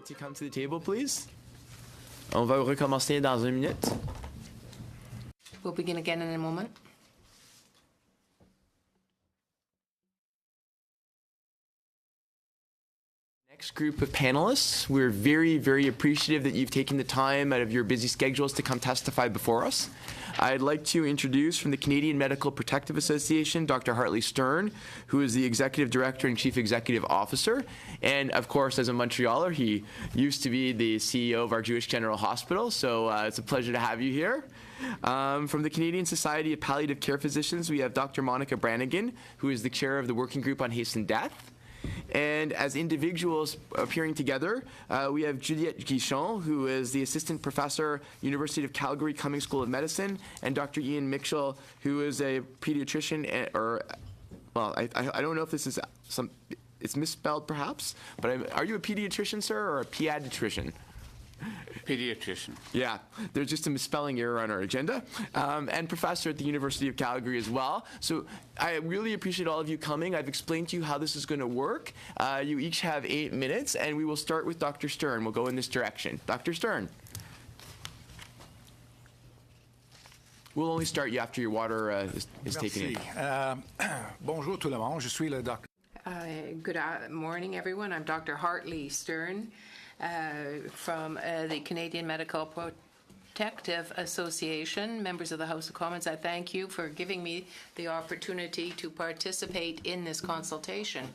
To come to the table, please. On va recommencer dans 1 minute. We'll begin again in a moment. Next group of panelists, we're very, very appreciative that you've taken the time out of your busy schedules to come testify before us. I'd like to introduce from the Canadian Medical Protective Association, Dr. Hartley Stern, who is the Executive Director and Chief Executive Officer. And of course, as a Montrealer, he used to be the CEO of our Jewish General Hospital, so it's a pleasure to have you here. From the Canadian Society of Palliative Care Physicians, we have Dr. Monica Brannigan, who is the chair of the Working Group on Hastened Death. And as individuals appearing together, we have Juliette Guichon, who is the assistant professor, University of Calgary Cummings School of Medicine, and Dr. Ian Mitchell, who is a pediatrician, I don't know if this is it's misspelled perhaps, but are you a pediatrician, sir, or a pediatrician? Pediatrician. Yeah, there's just a misspelling error on our agenda. And professor at the University of Calgary as well. So I really appreciate all of you coming. I've explained to you how this is going to work. You each have 8 minutes, and we will start with Dr. Stern. We'll go in this direction. Dr. Stern. We'll only start you after your water is taken in. Bonjour tout le monde. Je suis le docteur. Good morning, everyone. I'm Dr. Hartley Stern from the Canadian Medical Protective Association. Members of the House of Commons, I thank you for giving me the opportunity to participate in this consultation.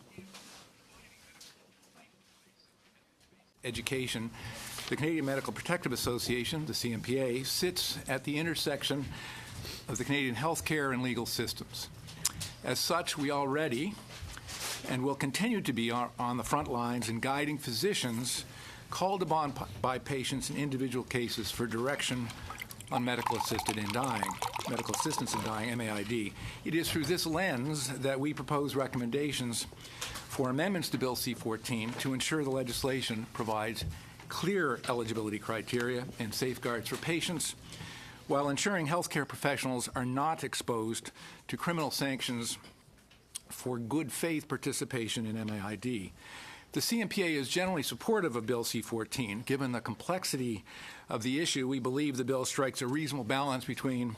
Education. The Canadian Medical Protective Association, the CMPA, sits at the intersection of the Canadian healthcare and legal systems. As such, we already and will continue to be on the front lines in guiding physicians called upon by patients in individual cases for direction on medical assistance in dying, MAID. It is through this lens that we propose recommendations for amendments to Bill C-14 to ensure the legislation provides clear eligibility criteria and safeguards for patients while ensuring healthcare professionals are not exposed to criminal sanctions for good faith participation in MAID. The CMPA is generally supportive of Bill C-14. Given the complexity of the issue, we believe the bill strikes a reasonable balance between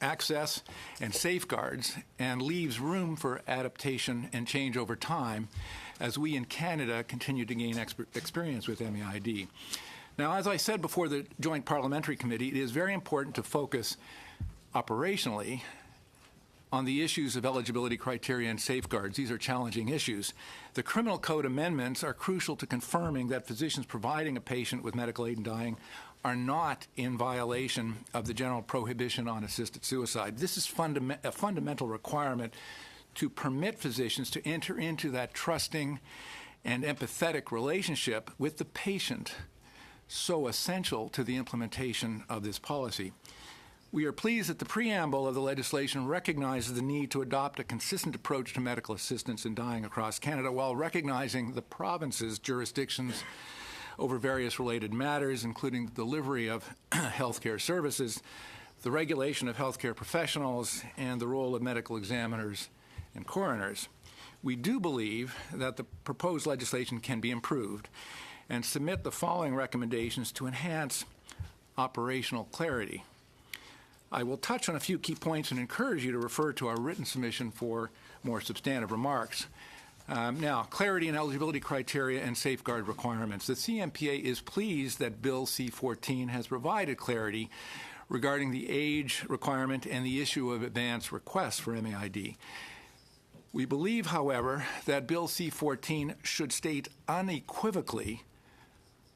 access and safeguards and leaves room for adaptation and change over time as we in Canada continue to gain experience with MAID. Now, as I said before the Joint Parliamentary Committee, it is very important to focus operationally on the issues of eligibility criteria and safeguards. These are challenging issues. The Criminal Code amendments are crucial to confirming that physicians providing a patient with medical aid in dying are not in violation of the general prohibition on assisted suicide. This is a fundamental requirement to permit physicians to enter into that trusting and empathetic relationship with the patient, so essential to the implementation of this policy. We are pleased that the preamble of the legislation recognizes the need to adopt a consistent approach to medical assistance in dying across Canada while recognizing the province's jurisdictions over various related matters, including the delivery of healthcare services, the regulation of healthcare professionals, and the role of medical examiners and coroners. We do believe that the proposed legislation can be improved and submit the following recommendations to enhance operational clarity. I will touch on a few key points and encourage you to refer to our written submission for more substantive remarks. Now, clarity and eligibility criteria and safeguard requirements. The CMPA is pleased that Bill C-14 has provided clarity regarding the age requirement and the issue of advance requests for MAID. We believe, however, that Bill C-14 should state unequivocally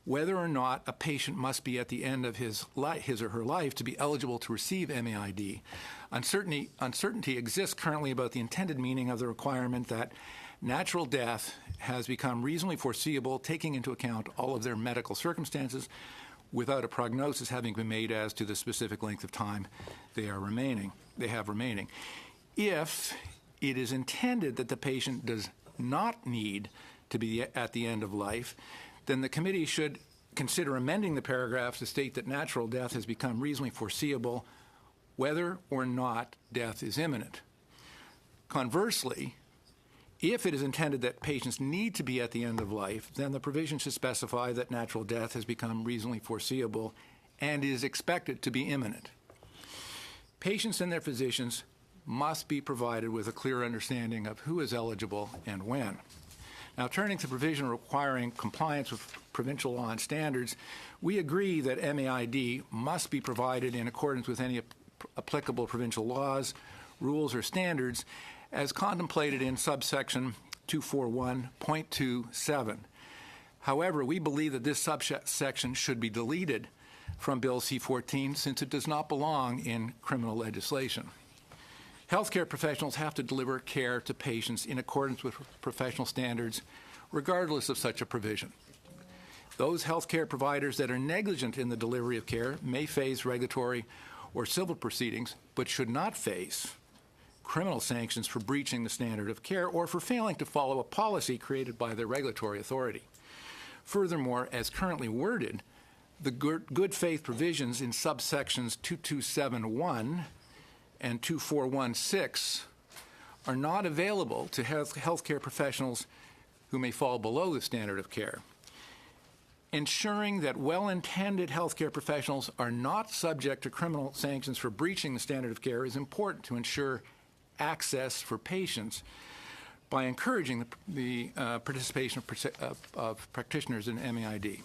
whether or not a patient must be at the end of his or her life to be eligible to receive MAID. Uncertainty exists currently about the intended meaning of the requirement that natural death has become reasonably foreseeable, taking into account all of their medical circumstances, without a prognosis having been made as to the specific length of time they have remaining. If it is intended that the patient does not need to be at the end of life, then the committee should consider amending the paragraph to state that natural death has become reasonably foreseeable whether or not death is imminent. Conversely, If it is intended that patients need to be at the end of life, then the provision should specify that natural death has become reasonably foreseeable and is expected to be imminent. Patients and their physicians must be provided with a clear understanding of who is eligible and when. Now, turning to provision requiring compliance with provincial law and standards, we agree that MAID must be provided in accordance with any applicable provincial laws, rules, or standards as contemplated in subsection 241.27. However, we believe that this subsection should be deleted from Bill C-14 since it does not belong in criminal legislation. Healthcare professionals have to deliver care to patients in accordance with professional standards, regardless of such a provision. Those healthcare providers that are negligent in the delivery of care may face regulatory or civil proceedings, but should not face criminal sanctions for breaching the standard of care or for failing to follow a policy created by their regulatory authority. Furthermore, as currently worded, the good faith provisions in subsections 2271 and 2416 are not available to healthcare professionals who may fall below the standard of care. Ensuring that well-intended healthcare professionals are not subject to criminal sanctions for breaching the standard of care is important to ensure access for patients by encouraging the participation of practitioners in MAID.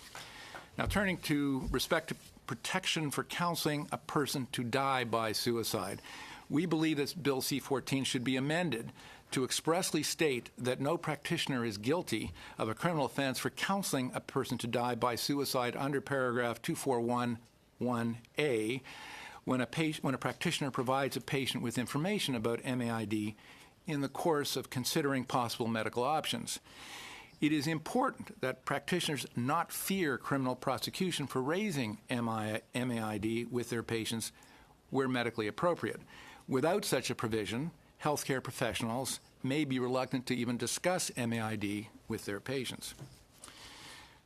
Now, turning to respect to protection for counseling a person to die by suicide, we believe that Bill C-14 should be amended to expressly state that no practitioner is guilty of a criminal offense for counseling a person to die by suicide under paragraph 2411A when a practitioner provides a patient with information about MAID in the course of considering possible medical options. It is important that practitioners not fear criminal prosecution for raising MAID with their patients where medically appropriate. Without such a provision, healthcare professionals may be reluctant to even discuss MAID with their patients.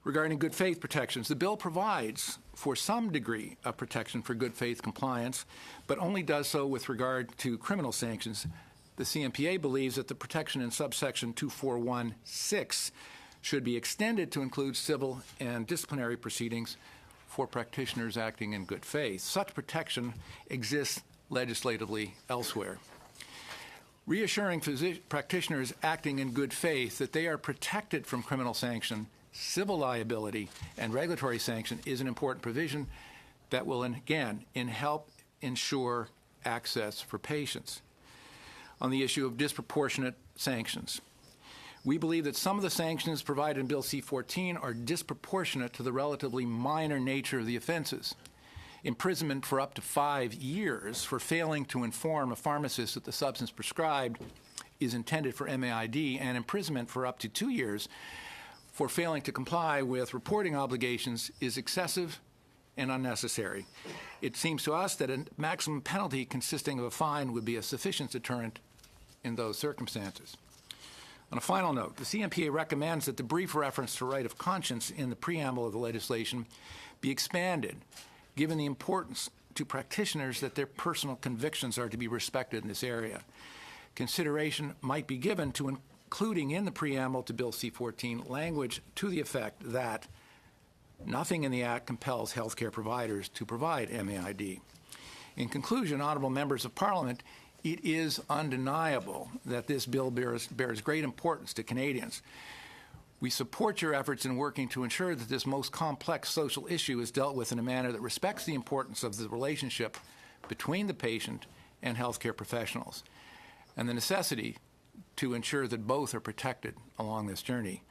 Regarding good faith protections, the bill provides for some degree of protection for good faith compliance, but only does so with regard to criminal sanctions. The CMPA believes that the protection in subsection 2416 should be extended to include civil and disciplinary proceedings for practitioners acting in good faith. Such protection exists legislatively elsewhere. Reassuring practitioners acting in good faith that they are protected from criminal sanction, civil liability, and regulatory sanction is an important provision that will, again, help ensure access for patients. On the issue of disproportionate sanctions, we believe that some of the sanctions provided in Bill C-14 are disproportionate to the relatively minor nature of the offenses. Imprisonment for up to 5 years for failing to inform a pharmacist that the substance prescribed is intended for MAID, and imprisonment for up to 2 years for failing to comply with reporting obligations is excessive and unnecessary. It seems to us that a maximum penalty consisting of a fine would be a sufficient deterrent in those circumstances. On a final note, the CMPA recommends that the brief reference to right of conscience in the preamble of the legislation be expanded, given the importance to practitioners that their personal convictions are to be respected in this area. Consideration might be given to including in the preamble to Bill C-14 language to the effect that nothing in the Act compels healthcare providers to provide MAID. In conclusion, honorable members of Parliament, it is undeniable that this bill bears great importance to Canadians. We support your efforts in working to ensure that this most complex social issue is dealt with in a manner that respects the importance of the relationship between the patient and healthcare professionals and the necessity to ensure that both are protected along this journey.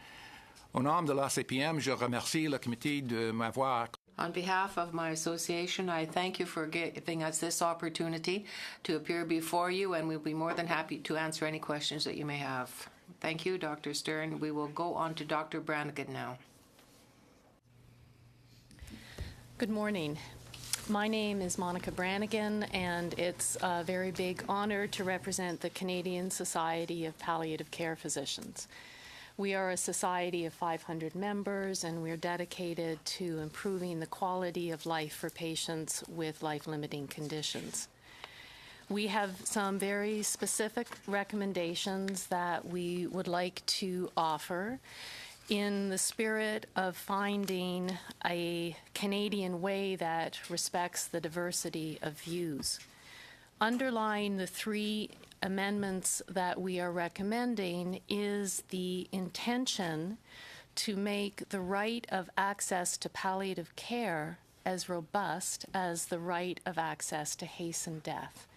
Au nom de l'ACPM, je remercie le comité de m'avoir. On behalf of my association, I thank you for giving us this opportunity to appear before you, and we'll be more than happy to answer any questions that you may have. Thank you, Dr. Stern. We will go on to Dr. Brannigan now. Good morning. My name is Monica Brannigan, and it's a very big honor to represent the Canadian Society of Palliative Care Physicians. We are a society of 500 members, and we're dedicated to improving the quality of life for patients with life-limiting conditions. We have some very specific recommendations that we would like to offer in the spirit of finding a Canadian way that respects the diversity of views. Underlying the three amendments that we are recommending is the intention to make the right of access to palliative care as robust as the right of access to hastened death.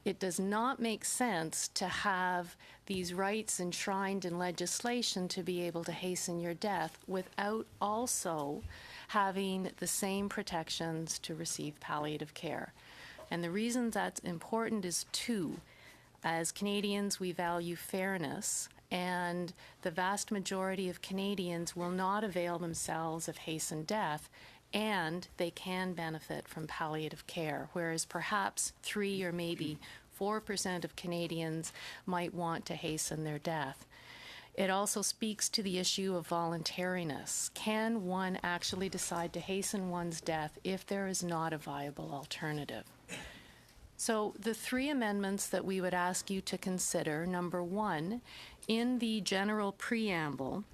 It does not make sense to have these rights enshrined in legislation to be able to hasten your death without also having the same protections to receive palliative care. And the reason that's important is two. As Canadians, we value fairness, and the vast majority of Canadians will not avail themselves of hastened death, and they can benefit from palliative care, whereas perhaps 3 or maybe 4% of Canadians might want to hasten their death. It also speaks to the issue of voluntariness. Can one actually decide to hasten one's death if there is not a viable alternative? So the three amendments that we would ask you to consider, number one, in the general preamble,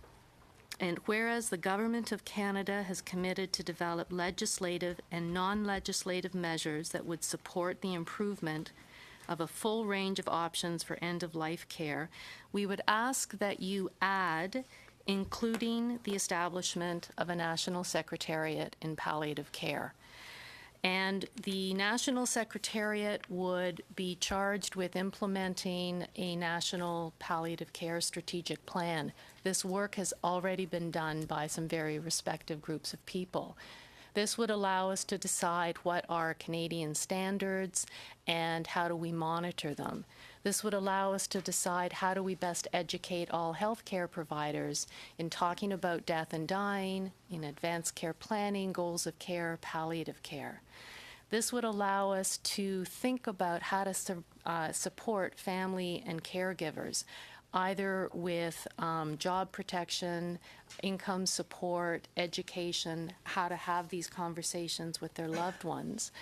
and whereas the Government of Canada has committed to develop legislative and non-legislative measures that would support the improvement of a full range of options for end-of-life care, we would ask that you add, including the establishment of a National Secretariat in Palliative Care. And the National Secretariat would be charged with implementing a National Palliative Care Strategic Plan. This work has already been done by some very respective groups of people. This would allow us to decide what are Canadian standards and how do we monitor them. This would allow us to decide how do we best educate all healthcare providers in talking about death and dying, in advanced care planning, goals of care, palliative care. This would allow us to think about how to support family and caregivers, either with job protection, income support, education, how to have these conversations with their loved ones.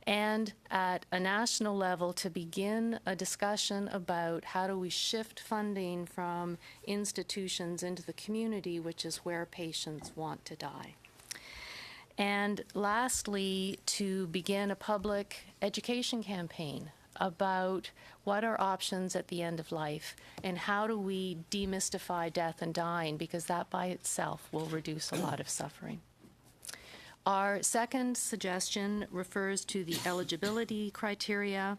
And at a national level, to begin a discussion about how do we shift funding from institutions into the community, which is where patients want to die. And lastly, to begin a public education campaign about what are options at the end of life and how do we demystify death and dying, because that by itself will reduce a lot of suffering. Our second suggestion refers to the eligibility criteria,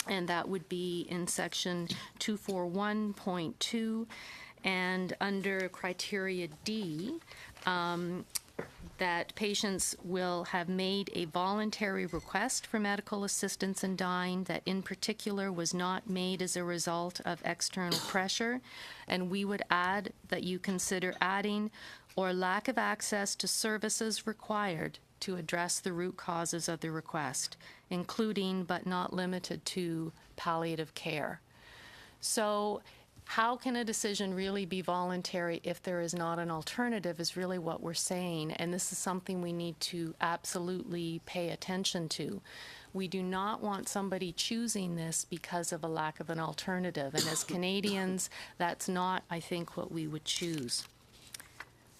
and that would be in section 241.2, and under criteria D, that patients will have made a voluntary request for medical assistance in dying that in particular was not made as a result of external pressure. And we would add that you consider adding or lack of access to services required to address the root causes of the request, including but not limited to palliative care. So how can a decision really be voluntary if there is not an alternative is really what we're saying, and this is something we need to absolutely pay attention to. We do not want somebody choosing this because of a lack of an alternative, and as Canadians, that's not, I think, what we would choose.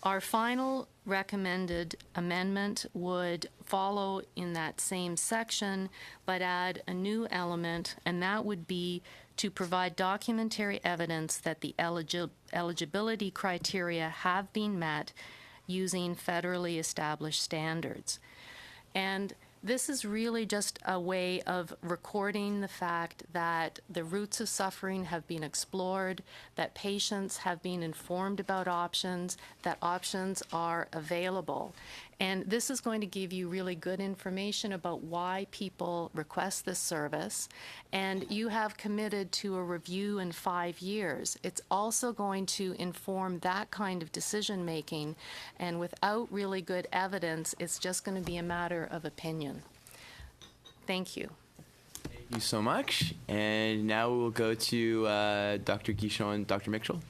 Our final recommended amendment would follow in that same section, but add a new element, and that would be to provide documentary evidence that the eligibility criteria have been met using federally established standards. And this is really just a way of recording the fact that the roots of suffering have been explored, that patients have been informed about options, that options are available. And this is going to give you really good information about why people request this service. And you have committed to a review in 5 years. It's also going to inform that kind of decision making. And without really good evidence, it's just going to be a matter of opinion. Thank you. Thank you so much. And now we'll go to Dr. Guichon and Dr. Mitchell.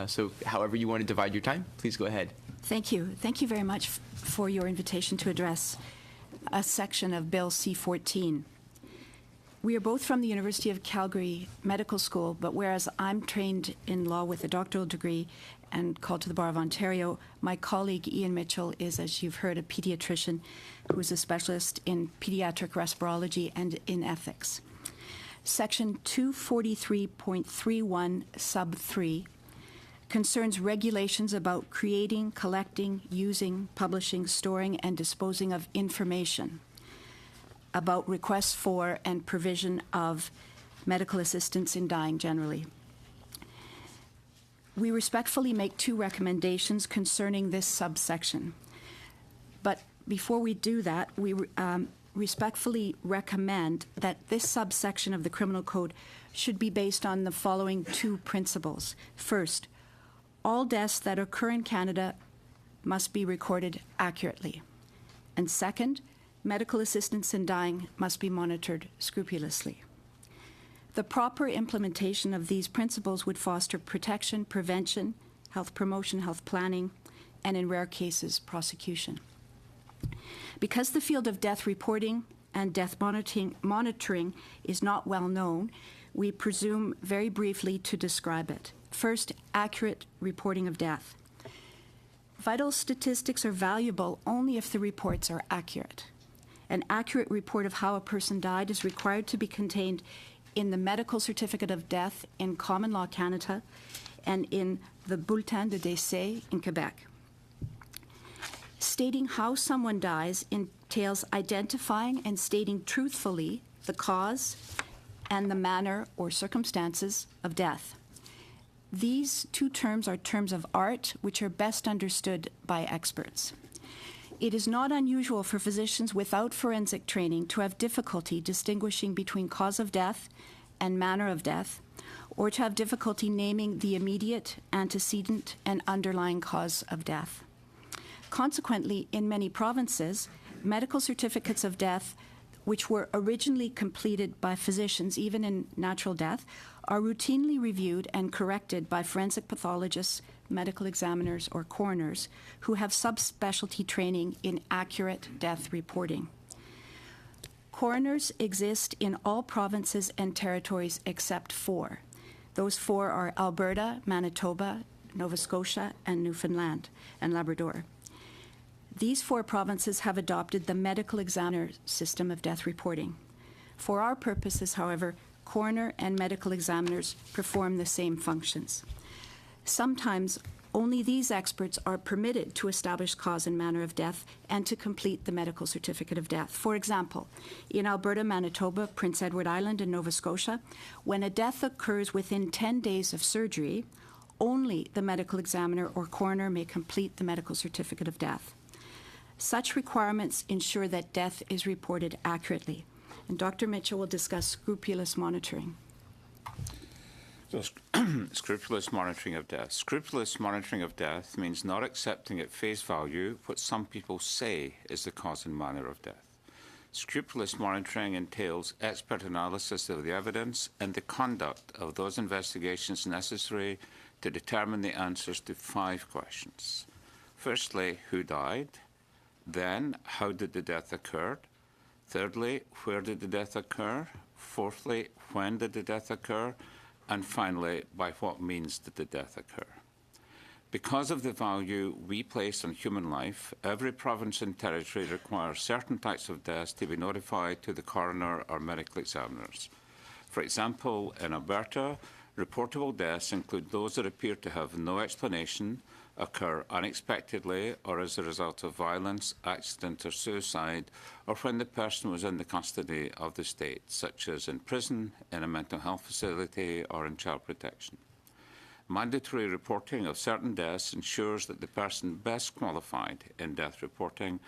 So however you want to divide your time, please go ahead. Thank you. Thank you very much for your invitation to address a section of Bill C-14. We are both from the University of Calgary Medical School, but whereas I'm trained in law with a doctoral degree and called to the Bar of Ontario, my colleague Ian Mitchell is, as you've heard, a pediatrician who is a specialist in pediatric respirology and in ethics. Section 243.31 sub 3 concerns regulations about creating, collecting, using, publishing, storing, and disposing of information about requests for and provision of medical assistance in dying generally. We respectfully make two recommendations concerning this subsection. But before we do that, we respectfully recommend that this subsection of the Criminal Code should be based on the following two principles. First, all deaths that occur in Canada must be recorded accurately. And second, medical assistance in dying must be monitored scrupulously. The proper implementation of these principles would foster protection, prevention, health promotion, health planning, and in rare cases, prosecution. Because the field of death reporting and death monitoring is not well known, we presume very briefly to describe it. First, accurate reporting of death. Vital statistics are valuable only if the reports are accurate. An accurate report of how a person died is required to be contained in the medical certificate of death in common law Canada and in the Bulletin de décès in Quebec. Stating how someone dies entails identifying and stating truthfully the cause and the manner or circumstances of death. These two terms are terms of art which are best understood by experts. It is not unusual for physicians without forensic training to have difficulty distinguishing between cause of death and manner of death, or to have difficulty naming the immediate, antecedent, and underlying cause of death. Consequently, in many provinces, medical certificates of death, which were originally completed by physicians, even in natural death, are routinely reviewed and corrected by forensic pathologists, medical examiners, or coroners who have subspecialty training in accurate death reporting. Coroners exist in all provinces and territories except 4. Those 4 are Alberta, Manitoba, Nova Scotia, and Newfoundland and Labrador. These 4 provinces have adopted the medical examiner system of death reporting. For our purposes, however, coroner and medical examiners perform the same functions. Sometimes only these experts are permitted to establish cause and manner of death and to complete the medical certificate of death. For example, in Alberta, Manitoba, Prince Edward Island, and Nova Scotia, when a death occurs within 10 days of surgery, only the medical examiner or coroner may complete the medical certificate of death. Such requirements ensure that death is reported accurately. And Dr. Mitchell will discuss scrupulous monitoring. So, scrupulous monitoring of death. Scrupulous monitoring of death means not accepting at face value what some people say is the cause and manner of death. Scrupulous monitoring entails expert analysis of the evidence and the conduct of those investigations necessary to determine the answers to 5 questions. Firstly, who died? Then, how did the death occur? Thirdly, where did the death occur? Fourthly, when did the death occur? And finally, by what means did the death occur? Because of the value we place on human life, every province and territory requires certain types of deaths to be notified to the coroner or medical examiners. For example, in Alberta, reportable deaths include those that appear to have no explanation, occur unexpectedly or as a result of violence, accident, or suicide, or when the person was in the custody of the state, such as in prison, in a mental health facility, or in child protection. Mandatory reporting of certain deaths ensures that the person best qualified in death reporting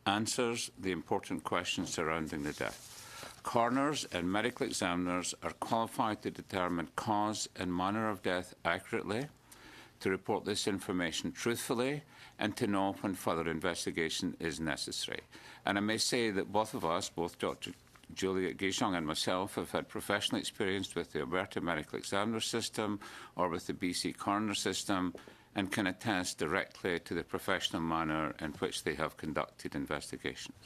answers the important questions surrounding the death. Coroners and medical examiners are qualified to determine cause and manner of death accurately, to report this information truthfully, and to know when further investigation is necessary. And I may say that both of us, both Dr. Juliette Guichon and myself, have had professional experience with the Alberta Medical Examiner System or with the BC Coroner System, and can attest directly to the professional manner in which they have conducted investigations.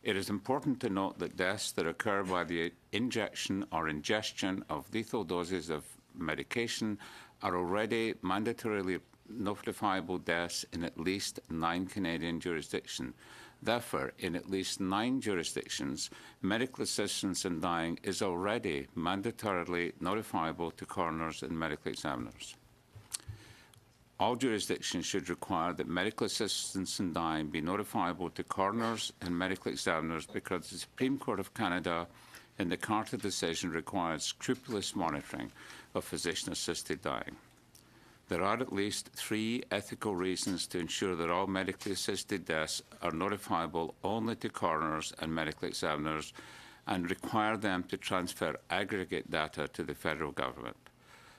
It is important to note that deaths that occur by the injection or ingestion of lethal doses of medication are already mandatorily notifiable deaths in at least 9 Canadian jurisdictions. Therefore, in at least 9 jurisdictions, medical assistance in dying is already mandatorily notifiable to coroners and medical examiners. All jurisdictions should require that medical assistance in dying be notifiable to coroners and medical examiners because the Supreme Court of Canada in the Carter decision requires scrupulous monitoring of physician-assisted dying. There are at least 3 ethical reasons to ensure that all medically assisted deaths are notifiable only to coroners and medical examiners and require them to transfer aggregate data to the federal government.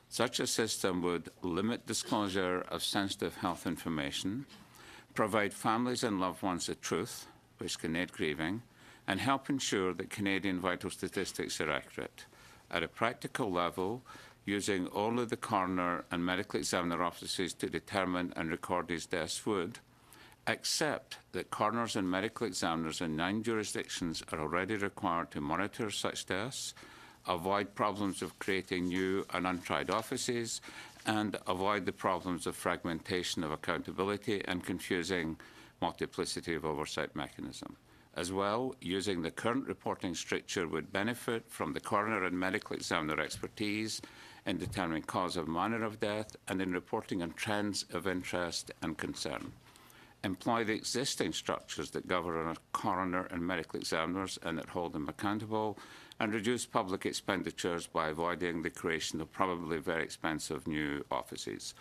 Such a system would limit disclosure of sensitive health information, provide families and loved ones the truth, which can aid grieving, and help ensure that Canadian vital statistics are accurate. At a practical level, using only the coroner and medical examiner offices to determine and record these deaths would, except that coroners and medical examiners in 9 jurisdictions are already required to monitor such deaths, avoid problems of creating new and untried offices, and avoid the problems of fragmentation of accountability and confusing multiplicity of oversight mechanism. As well, using the current reporting structure would benefit from the coroner and medical examiner expertise in determining cause of manner of death and in reporting on trends of interest and concern. Employ the existing structures that govern a coroner and medical examiners and that hold them accountable, and reduce public expenditures by avoiding the creation of probably very expensive new offices.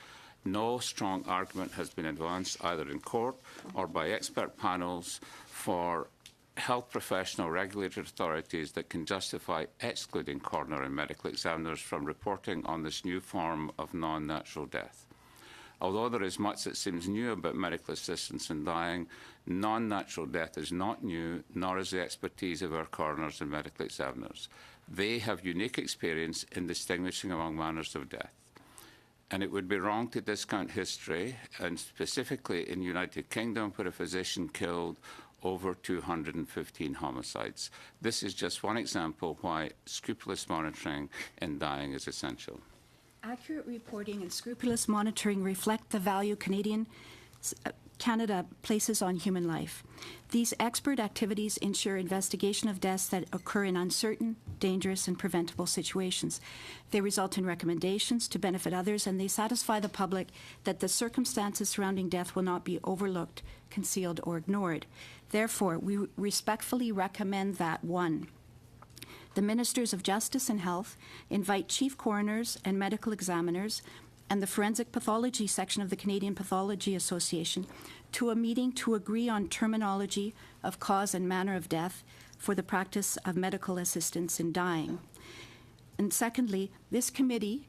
No strong argument has been advanced either in court or by expert panels for health professional regulatory authorities that can justify excluding coroner and medical examiners from reporting on this new form of non-natural death. Although there is much that seems new about medical assistance in dying, non-natural death is not new, nor is the expertise of our coroners and medical examiners. They have unique experience in distinguishing among manners of death. And it would be wrong to discount history, and specifically in the United Kingdom, where a physician killed over 215 homicides. This is just one example why scrupulous monitoring in dying is essential. Accurate reporting and scrupulous monitoring reflect the value Canada places on human life. These expert activities ensure investigation of deaths that occur in uncertain, dangerous, and preventable situations. They result in recommendations to benefit others, and they satisfy the public that the circumstances surrounding death will not be overlooked, concealed, or ignored. Therefore, we respectfully recommend that 1. The Ministers of Justice and Health invite chief coroners and medical examiners and the Forensic Pathology section of the Canadian Pathology Association to a meeting to agree on terminology of cause and manner of death for the practice of medical assistance in dying. And secondly, this committee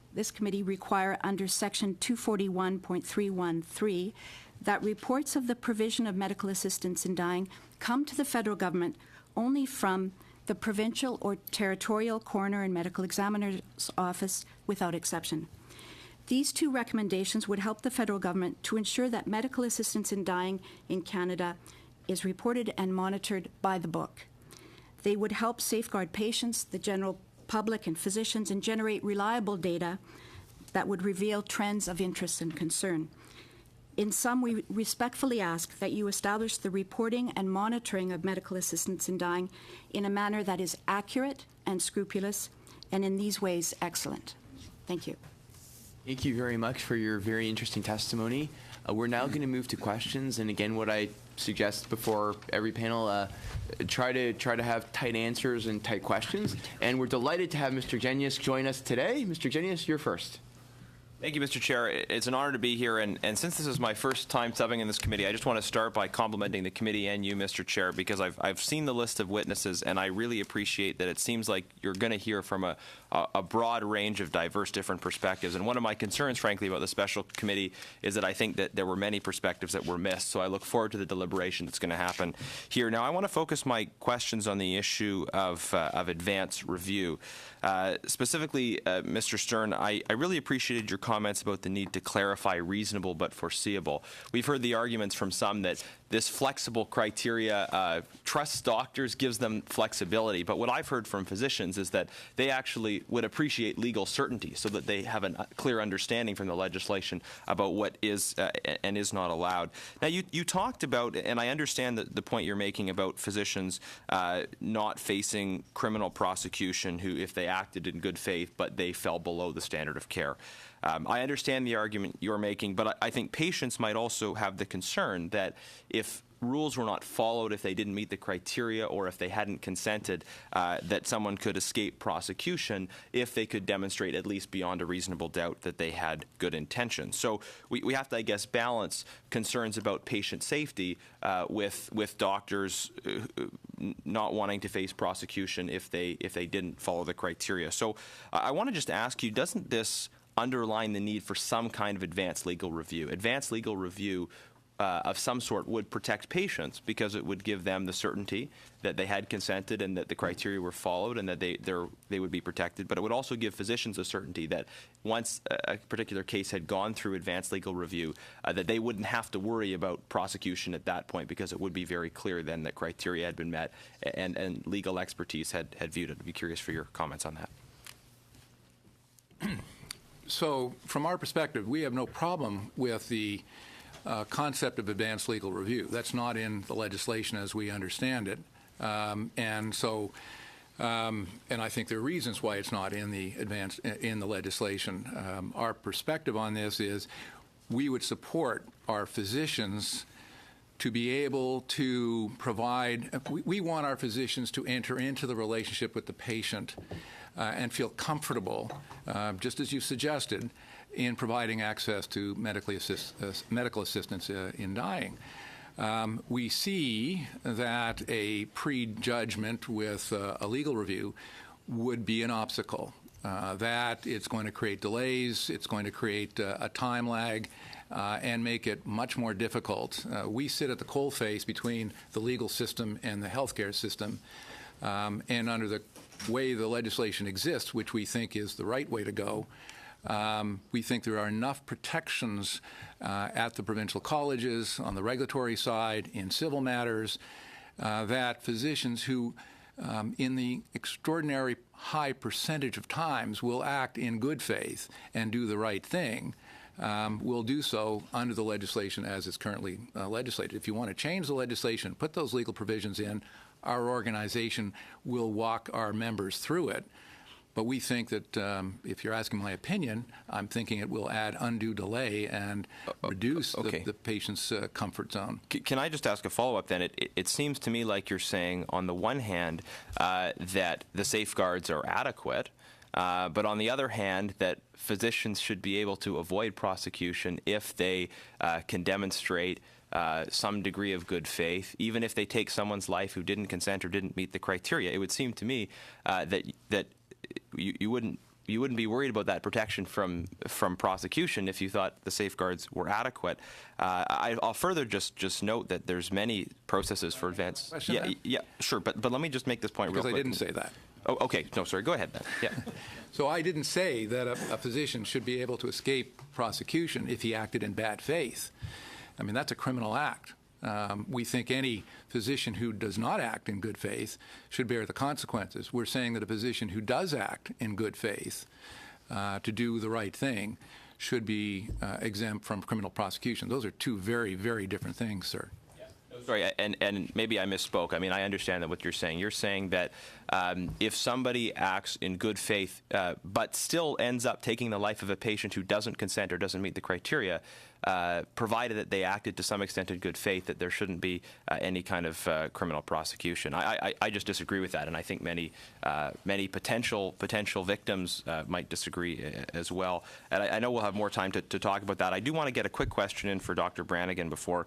require under Section 241.313 that reports of the provision of medical assistance in dying come to the federal government only from the provincial or territorial coroner and medical examiner's office without exception. These 2 recommendations would help the federal government to ensure that medical assistance in dying in Canada is reported and monitored by the book. They would help safeguard patients, the general public, and physicians, and generate reliable data that would reveal trends of interest and concern. In sum, we respectfully ask that you establish the reporting and monitoring of medical assistance in dying in a manner that is accurate and scrupulous, and in these ways, excellent. Thank you. Thank you very much for your very interesting testimony. We're now going to move to questions, and again, what I suggest before every panel, try to have tight answers and tight questions. And we're delighted to have Mr. Genuis join us today. Mr. Genuis, you're first. Thank you, Mr. Chair. It's an honor to be here, and since this is my first time subbing in this committee, I just want to start by complimenting the committee and you, Mr. Chair, because I've seen the list of witnesses, and I really appreciate that it seems like you're going to hear from a broad range of diverse different perspectives. And one of my concerns, frankly, about the special committee is that I think that there were many perspectives that were missed, so I look forward to the deliberation that's going to happen here. Now, I want to focus my questions on the issue of advance review. Specifically, Mr. Stern, I really appreciated your comments about the need to clarify reasonable but foreseeable. We've heard the arguments from some that this flexible criteria trusts doctors, gives them flexibility. But what I've heard from physicians is that they actually would appreciate legal certainty so that they have a clear understanding from the legislation about what is and is not allowed. Now, you talked about, and I understand the point you're making about physicians not facing criminal prosecution who, if they acted in good faith, but they fell below the standard of care. I understand the argument you're making, but I think patients might also have the concern that if rules were not followed, if they didn't meet the criteria, or if they hadn't consented, that someone could escape prosecution if they could demonstrate, at least beyond a reasonable doubt, that they had good intentions. So we have to, I guess, balance concerns about patient safety with doctors not wanting to face prosecution if they didn't follow the criteria. So I want to just ask you, doesn't this underline the need for some kind of advanced legal review? Advanced legal review of some sort would protect patients because it would give them the certainty that they had consented and that the criteria were followed and that they would be protected. But it would also give physicians a certainty that once a particular case had gone through advanced legal review, that they wouldn't have to worry about prosecution at that point because it would be very clear then that criteria had been met and legal expertise had viewed it. I'd be curious for your comments on that. So from our perspective, we have no problem with the concept of advanced legal review. That's not in the legislation as we understand it. And I think there are reasons why it's not in the legislation. Our perspective on this is we would support our physicians to be able to provide, we want our physicians to enter into the relationship with the patient and feel comfortable, just as you suggested, in providing access to medical assistance in dying. We see that a prejudgment with a legal review would be an obstacle, that it's going to create delays, it's going to create a time lag, and make it much more difficult. We sit at the coalface between the legal system and the healthcare system, and under the way the legislation exists, which we think is the right way to go, we think there are enough protections at the provincial colleges, on the regulatory side, in civil matters, that physicians who, in the extraordinary high percentage of times, will act in good faith and do the right thing, will do so under the legislation as it's currently legislated. If you want to change the legislation, put those legal provisions in, our organization will walk our members through it. But we think that if you're asking my opinion, I'm thinking it will add undue delay and reduce the patient's comfort zone. Can I just ask a follow-up then? It seems to me like you're saying, on the one hand, that the safeguards are adequate, but on the other hand, that physicians should be able to avoid prosecution if they can demonstrate some degree of good faith, even if they take someone's life who didn't consent or didn't meet the criteria. It would seem to me that you wouldn't be worried about that protection from prosecution if you thought the safeguards were adequate. I'll further just note that there's many processes for advance. Yeah, sure. But let me just make this point real quick. Because I didn't say that. Oh, okay. No, sorry. Go ahead then. Yeah. So I didn't say that a physician should be able to escape prosecution if he acted in bad faith. I mean, that's a criminal act. We think any physician who does not act in good faith should bear the consequences. We're saying that a physician who does act in good faith to do the right thing should be exempt from criminal prosecution. Those are two very, very different things, sir. Sorry, and maybe I misspoke. I mean, I understand that what you're saying. You're saying that if somebody acts in good faith but still ends up taking the life of a patient who doesn't consent or doesn't meet the criteria, provided that they acted to some extent in good faith, that there shouldn't be any kind of criminal prosecution. I just disagree with that, and I think many potential victims might disagree as well. And I know we'll have more time to talk about that. I do want to get a quick question in for Dr. Brannigan before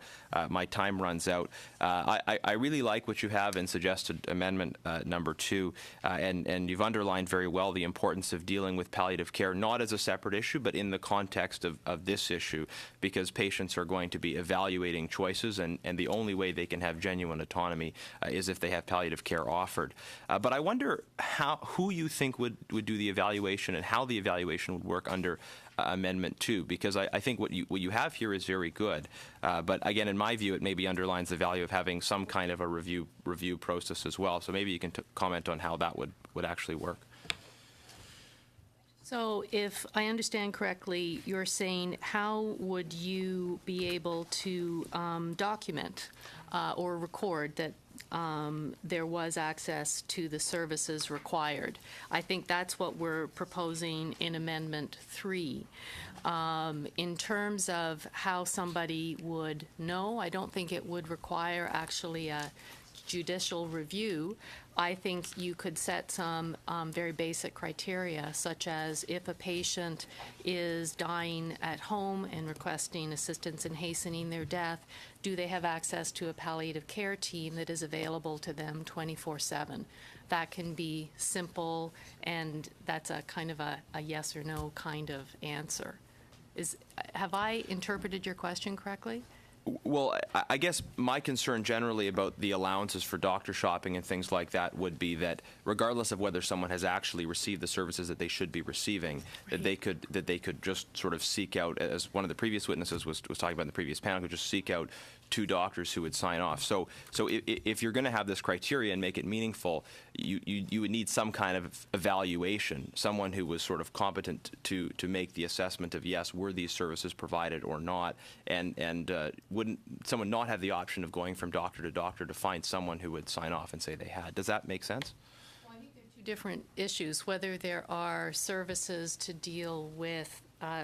my time runs out. I really like what you have in suggested amendment number 2, and you've underlined very well the importance of dealing with palliative care, not as a separate issue, but in the context of this issue, because patients are going to be evaluating choices, and the only way they can have genuine autonomy is if they have palliative care offered. But I wonder who you think would do the evaluation and how the evaluation would work under Amendment 2, because I think what you have here is very good. But again, in my view, it maybe underlines the value of having some kind of a review process as well. So maybe you can comment on how that would actually work. So if I understand correctly, you're saying how would you be able to document or record that there was access to the services required? I think that's what we're proposing in Amendment 3. In terms of how somebody would know, I don't think it would require actually a judicial review. I think you could set some very basic criteria, such as if a patient is dying at home and requesting assistance in hastening their death, do they have access to a palliative care team that is available to them 24/7? That can be simple, and that's a kind of a yes or no kind of answer. Have I interpreted your question correctly? Well, I guess my concern generally about the allowances for doctor shopping and things like that would be that regardless of whether someone has actually received the services that they should be receiving, that they could just sort of seek out, as one of the previous witnesses was talking about in the previous panel, could just seek out 2 doctors who would sign off. So if you're going to have this criteria and make it meaningful, you would need some kind of evaluation, someone who was sort of competent to make the assessment of, yes, were these services provided or not, and wouldn't someone not have the option of going from doctor to doctor to find someone who would sign off and say they had? Does that make sense? Well, I think there are 2 different issues, whether there are services to deal with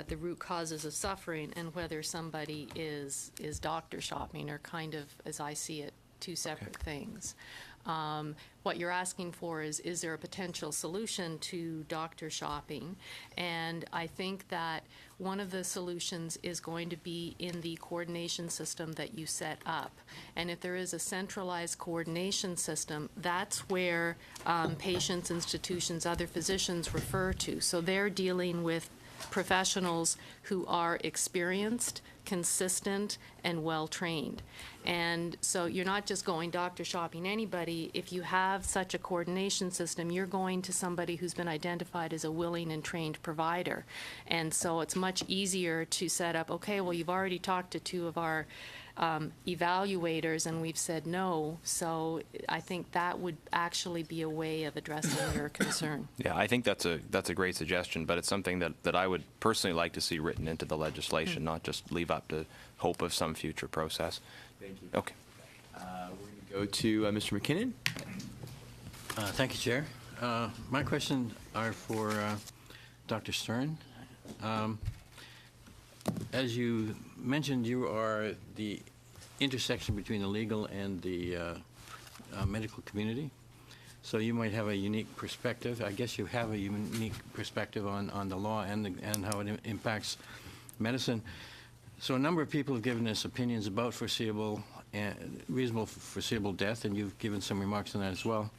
the root causes of suffering and whether somebody is doctor shopping, are kind of, as I see it, 2 separate things. What you're asking for is there a potential solution to doctor shopping? And I think that one of the solutions is going to be in the coordination system that you set up. And if there is a centralized coordination system, that's where patients, institutions, other physicians refer to. So they're dealing with professionals who are experienced, consistent, and well-trained. And so you're not just going doctor shopping anybody. If you have such a coordination system, you're going to somebody who's been identified as a willing and trained provider. And so it's much easier to set up, okay, well, you've already talked to 2 of our evaluators and we've said no, so I think that would actually be a way of addressing your concern. Yeah, I think that's a great suggestion, but it's something that I would personally like to see written into the legislation, not just leave up to hope of some future process. Thank you. Okay. We're going to go to Mr. McKinnon. Thank you, Chair. My questions are for Dr. Stern. As you mentioned, you are the intersection between the legal and the medical community. So you might have a unique perspective. I guess you have a unique perspective on the law and how it impacts medicine. So a number of people have given us opinions about foreseeable and reasonable foreseeable death, and you've given some remarks on that as well.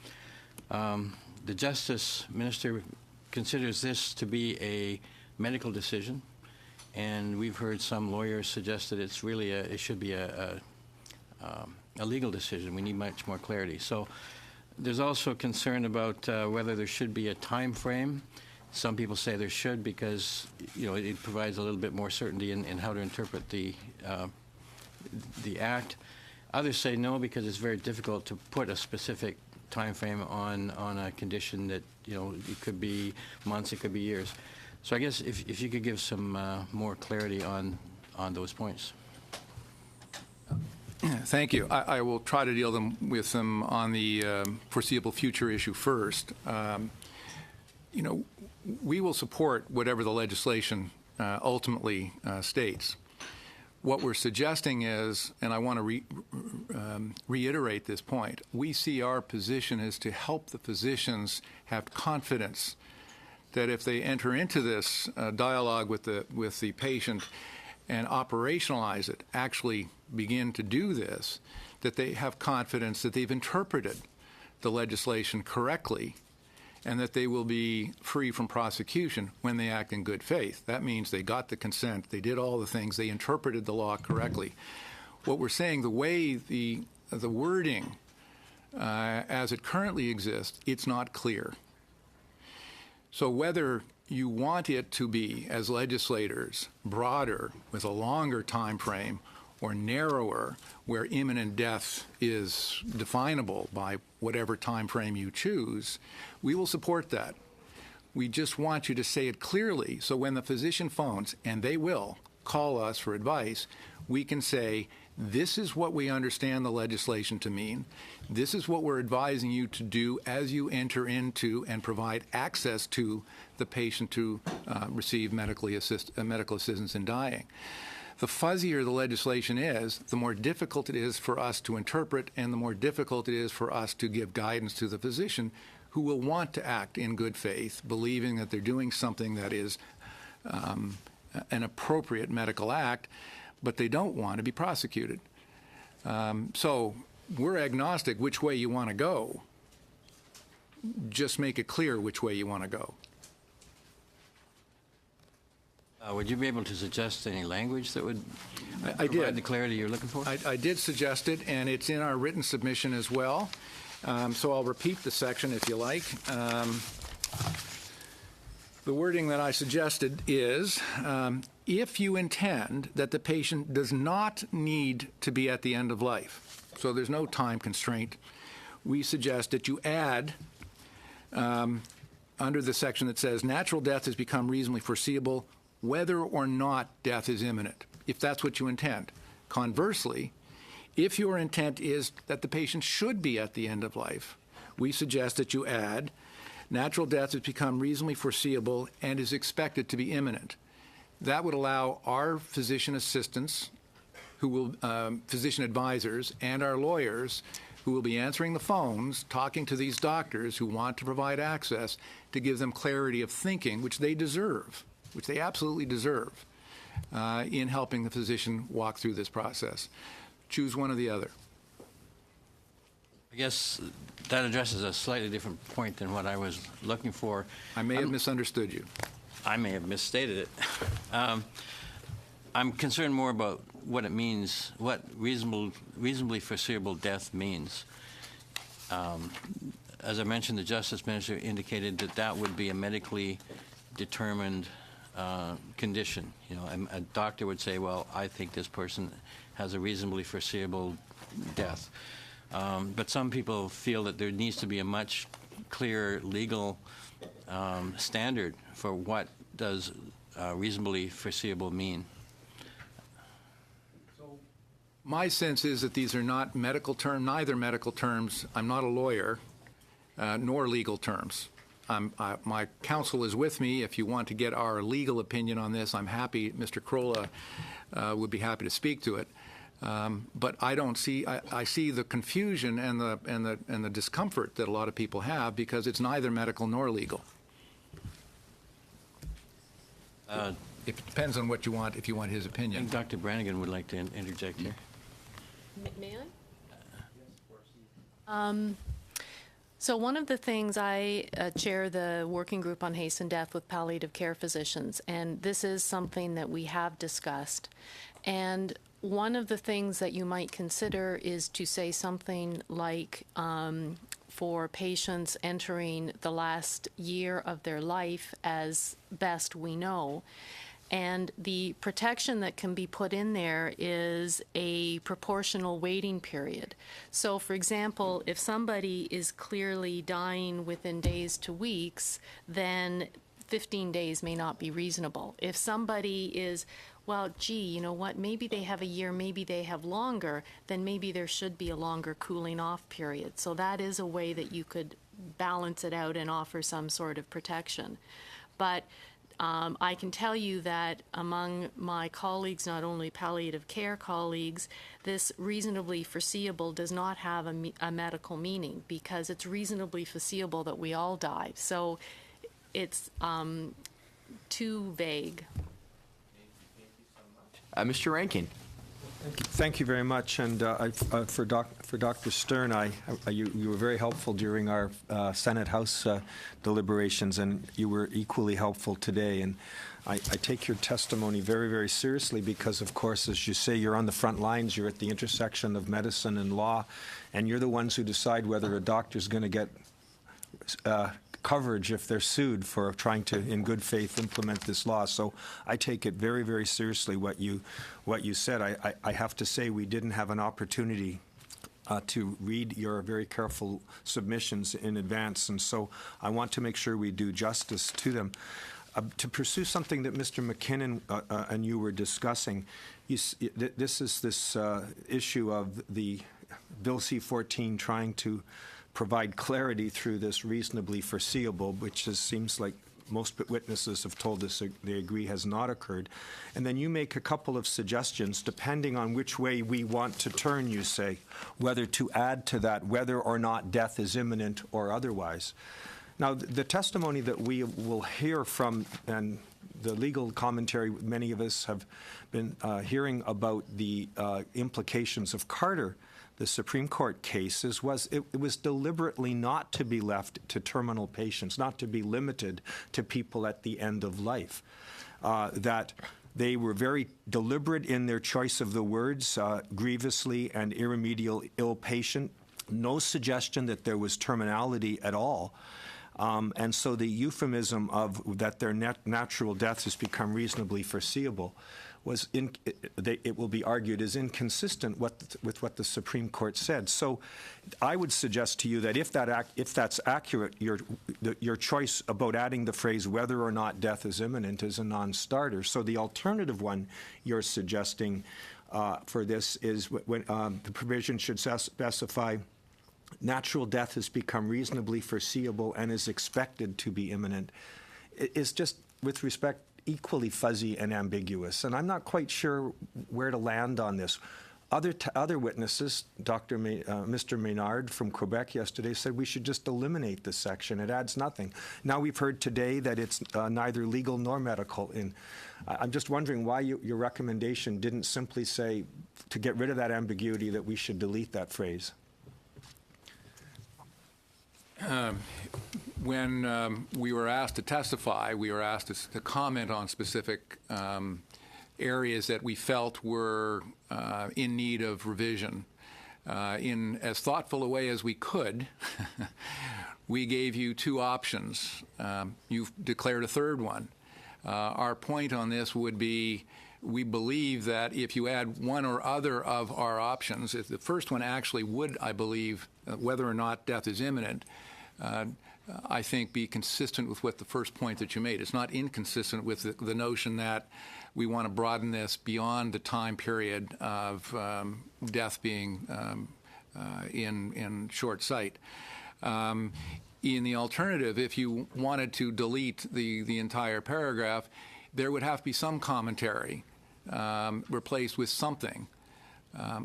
The Justice Minister considers this to be a medical decision, and we've heard some lawyers suggest that it's really it should be a legal decision. We need much more clarity. So there's also concern about whether there should be a time frame. Some people say there should because it provides a little bit more certainty in how to interpret the act. Others say no because it's very difficult to put a specific time frame on a condition that it could be months, it could be years. So I guess if you could give some more clarity on those points. Thank you. I will try to deal with them on the foreseeable future issue first. We will support whatever the legislation ultimately states. What we're suggesting is, and I want to reiterate this point, we see our position is to help the physicians have confidence that if they enter into this dialogue with the patient and operationalize it, actually begin to do this, that they have confidence that they've interpreted the legislation correctly and that they will be free from prosecution when they act in good faith. That means they got the consent, they did all the things, they interpreted the law correctly. What we're saying, the way the wording as it currently exists, it's not clear. So whether you want it to be, as legislators, broader with a longer time frame or narrower where imminent death is definable by whatever time frame you choose, we will support that. We just want you to say it clearly so when the physician phones, and they will call us for advice, we can say, this is what we understand the legislation to mean. This is what we're advising you to do as you enter into and provide access to the patient to receive medical assistance in dying. The fuzzier the legislation is, the more difficult it is for us to interpret and the more difficult it is for us to give guidance to the physician who will want to act in good faith, believing that they're doing something that is an appropriate medical act, but they don't want to be prosecuted. So we're agnostic which way you want to go. Just make it clear which way you want to go. Would you be able to suggest any language that would I provide did. the clarity you're looking for? I did suggest it, and it's in our written submission as well. So I'll repeat the section if you like. The wording that I suggested is, if you intend that the patient does not need to be at the end of life, so there's no time constraint, we suggest that you add, under the section that says, natural death has become reasonably foreseeable whether or not death is imminent, if that's what you intend. Conversely, if your intent is that the patient should be at the end of life, we suggest that you add, natural death has become reasonably foreseeable and is expected to be imminent. That would allow our physician assistants, who will, physician advisors, and our lawyers, who will be answering the phones, talking to these doctors who want to provide access, to give them clarity of thinking, which they deserve, which they absolutely deserve, in helping the physician walk through this process. Choose one or the other. I guess that addresses a slightly different point than what I was looking for. I may have misunderstood you. I may have misstated it. I'm concerned more about what it means, what reasonably foreseeable death means. As I mentioned, the Justice Minister indicated that that would be a medically determined condition. You know, a doctor would say, well, I think this person has a reasonably foreseeable death. But some people feel that there needs to be a much clearer legal standard for what does reasonably foreseeable mean. My sense is that these are not medical terms, neither medical terms. I'm not a lawyer, nor legal terms. My counsel is with me. If you want to get our legal opinion on this, I'm happy. Mr. Krolla would be happy to speak to it. But I don't see. I see the confusion and the discomfort that a lot of people have because it's neither medical nor legal. It depends on what you want. If you want his opinion, And Dr. Brannigan would like to interject here. May I? So one of the things, I chair the working group on hastened death with palliative care physicians, and this is something that we have discussed. And one of the things that you might consider is to say something like, for patients entering the last year of their life as best we know, and the protection that can be put in there is a proportional waiting period. So, for example, if somebody is clearly dying within days to weeks, then 15 days may not be reasonable. If somebody is, well, gee, you know what, maybe they have a year, maybe they have longer, then maybe there should be a longer cooling off period. So that is a way that you could balance it out and offer some sort of protection. But I can tell you that among my colleagues, not only palliative care colleagues, this reasonably foreseeable does not have a medical meaning because it's reasonably foreseeable that we all die. So it's too vague. Mr. Rankin. Thank you very much. And for Dr. Stern, you were very helpful during our Senate-House deliberations, and you were equally helpful today. And I take your testimony very, very seriously because, of course, as you say, you're on the front lines. You're at the intersection of medicine and law, and you're the ones who decide whether a doctor's going to get coverage if they're sued for trying to, in good faith, implement this law. So I take it very, very seriously what you said. I have to say we didn't have an opportunity to read your very careful submissions in advance, and so I want to make sure we do justice to them. To pursue something that Mr. McKinnon and you were discussing, this is this issue of the Bill C-14 trying to provide clarity through this reasonably foreseeable, which seems like most witnesses have told us they agree has not occurred. And then you make a couple of suggestions, depending on which way we want to turn, you say, whether to add to that, whether or not death is imminent or otherwise. Now, the testimony that we will hear from, and the legal commentary many of us have been hearing about the implications of Carter, the Supreme Court cases, it was deliberately not to be left to terminal patients, not to be limited to people at the end of life. That they were very deliberate in their choice of the words, grievously and irremediably ill patient. No suggestion that there was terminality at all. And so the euphemism of that their natural death has become reasonably foreseeable it will be argued is inconsistent with what the Supreme Court said. So I would suggest to you that if that's accurate, your choice about adding the phrase whether or not death is imminent is a non-starter. So the alternative one you're suggesting for this is when the provision should specify natural death has become reasonably foreseeable and is expected to be imminent. It's just, with respect, equally fuzzy and ambiguous, and I'm not quite sure where to land on this. Other witnesses, Mr. Maynard from Quebec yesterday said we should just eliminate this section. It adds nothing. Now we've heard today that it's neither legal nor medical. I'm just wondering why your recommendation didn't simply say, to get rid of that ambiguity, that we should delete that phrase. When we were asked to testify, we were asked to comment on specific areas that we felt were in need of revision. In as thoughtful a way as we could, we gave you two options. You've declared a third one. Our point on this would be, we believe that if you add one or other of our options, if the first one actually would, I believe, whether or not death is imminent, I think be consistent with what the first point that you made. It's not inconsistent with the notion that we want to broaden this beyond the time period of death being in short sight. In the alternative, if you wanted to delete the entire paragraph, there would have to be some commentary replaced with something.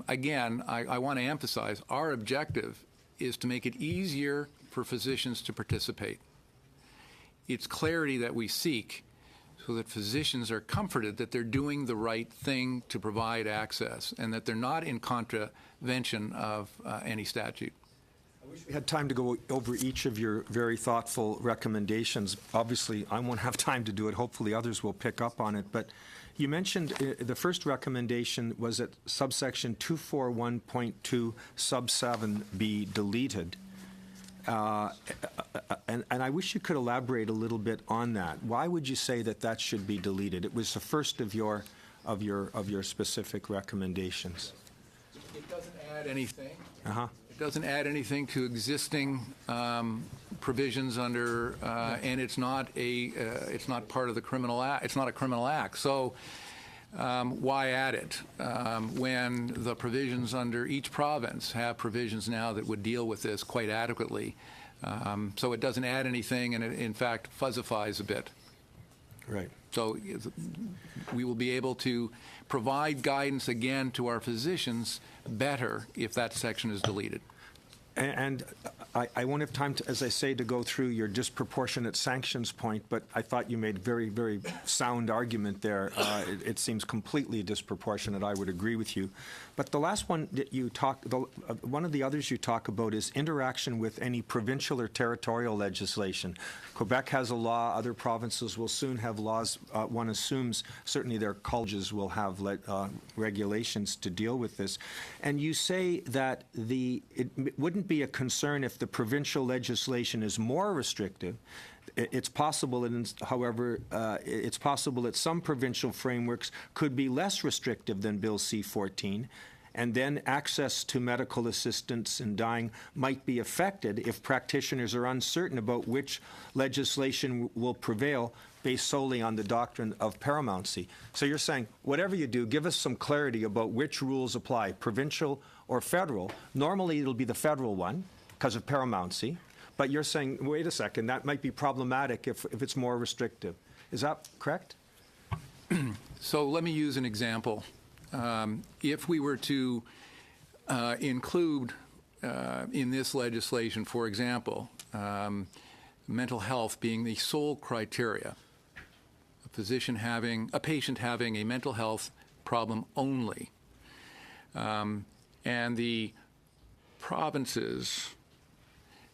Again, I want to emphasize our objective is to make it easier for physicians to participate. It's clarity that we seek so that physicians are comforted that they're doing the right thing to provide access and that they're not in contravention of any statute. I wish we had time to go over each of your very thoughtful recommendations. Obviously, I won't have time to do it. Hopefully others will pick up on it. But you mentioned the first recommendation was that subsection 241.2 sub 7 be deleted. And I wish you could elaborate a little bit on that. Why would you say that should be deleted? It was the first of your specific recommendations. It doesn't add anything. It doesn't add anything to existing provisions under, and it's not part of the criminal act. It's not a criminal act. So why add it when the provisions under each province have provisions now that would deal with this quite adequately? So it doesn't add anything, and it, in fact, fuzzifies a bit. Right. So we will be able to provide guidance again to our physicians better if that section is deleted. And I won't have time, as I say, to go through your disproportionate sanctions point, but I thought you made very, very sound argument there. It seems completely disproportionate. I would agree with you. But the last one that you one of the others you talk about is interaction with any provincial or territorial legislation. Quebec has a law. Other provinces will soon have laws. One assumes certainly their colleges will have regulations to deal with this. And you say that it wouldn't be a concern if the provincial legislation is more restrictive, it's possible, however, it's possible that some provincial frameworks could be less restrictive than Bill C-14, and then access to medical assistance in dying might be affected if practitioners are uncertain about which legislation will prevail based solely on the doctrine of paramountcy. So you're saying, whatever you do, give us some clarity about which rules apply, provincial or federal. Normally it'll be the federal one because of paramountcy, but you're saying, wait a second, that might be problematic if it's more restrictive. Is that correct? So let me use an example. If we were to include in this legislation, for example, mental health being the sole criteria, a patient having a mental health problem only, and the provinces,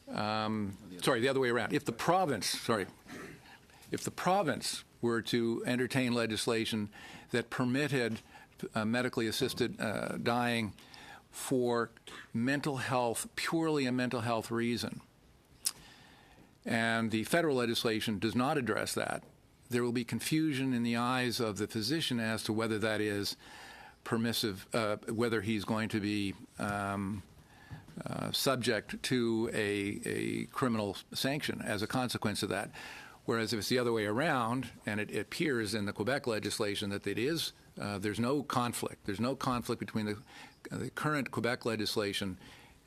the other way around. If the province were to entertain legislation that permitted medically assisted dying for mental health, purely a mental health reason, and the federal legislation does not address that, there will be confusion in the eyes of the physician as to whether that is permissive, whether he's going to be subject to a criminal sanction as a consequence of that. Whereas if it's the other way around, and it appears in the Quebec legislation that it is, there's no conflict. There's no conflict between the current Quebec legislation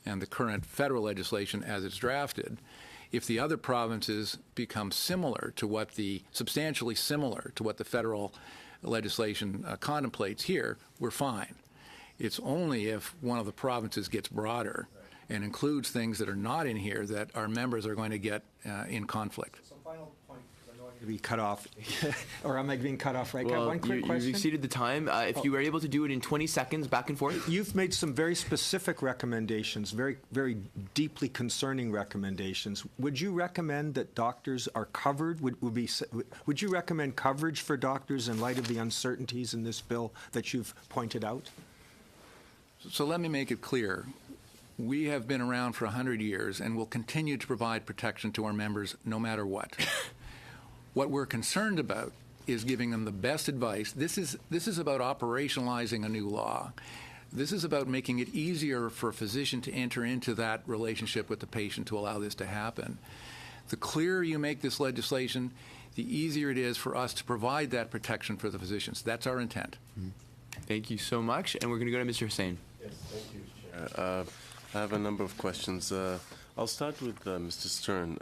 and the current federal legislation as it's drafted. If the other provinces become substantially similar to what the federal legislation contemplates here, we're fine. It's only if one of the provinces gets broader and includes things that are not in here that our members are going to get in conflict. So final point, because I know I'm going to be cut off. Or am I being cut off right? Well, One quick question. You've exceeded the time. If you were able to do it in 20 seconds, back and forth. You've made some very specific recommendations, very, very deeply concerning recommendations. Would you recommend that doctors are covered? Would you recommend coverage for doctors in light of the uncertainties in this bill that you've pointed out? So let me make it clear. We have been around for 100 years and will continue to provide protection to our members no matter what. What we're concerned about is giving them the best advice. This is about operationalizing a new law. This is about making it easier for a physician to enter into that relationship with the patient to allow this to happen. The clearer you make this legislation, the easier it is for us to provide that protection for the physicians. That's our intent. Thank you so much. And we're going to go to Mr. Hussain. Yes, thank you, Chair. I have a number of questions. I'll start with Mr. Stern.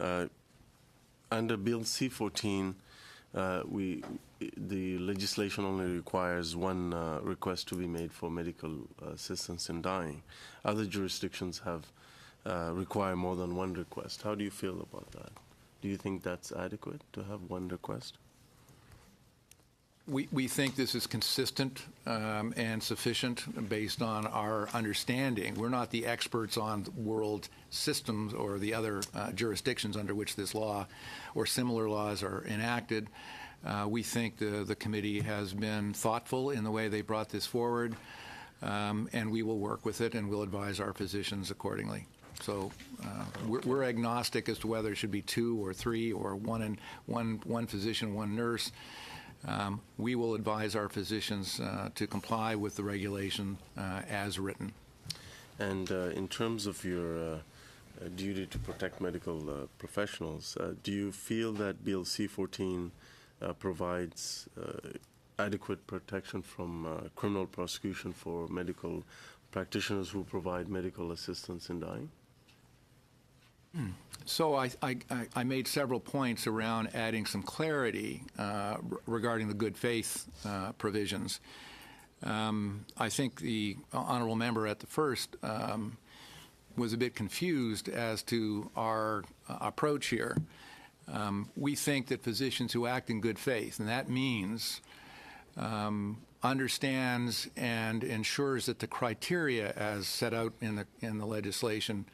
Under Bill C-14, the legislation only requires one request to be made for medical assistance in dying. Other jurisdictions require more than one request. How do you feel about that? Do you think that's adequate to have one request? We think this is consistent and sufficient based on our understanding. We're not the experts on world systems or the other jurisdictions under which this law or similar laws are enacted. We think the committee has been thoughtful in the way they brought this forward, and we will work with it and we'll advise our physicians accordingly. So we're agnostic as to whether it should be 2 or 3 or one physician, one nurse. We will advise our physicians to comply with the regulation as written. And in terms of your duty to protect medical professionals, do you feel that Bill C-14 provides adequate protection from criminal prosecution for medical practitioners who provide medical assistance in dying? So I made several points around adding some clarity regarding the good faith provisions. I think the honourable member at the first was a bit confused as to our approach here. We think that physicians who act in good faith, and that means understands and ensures that the criteria as set out in the legislation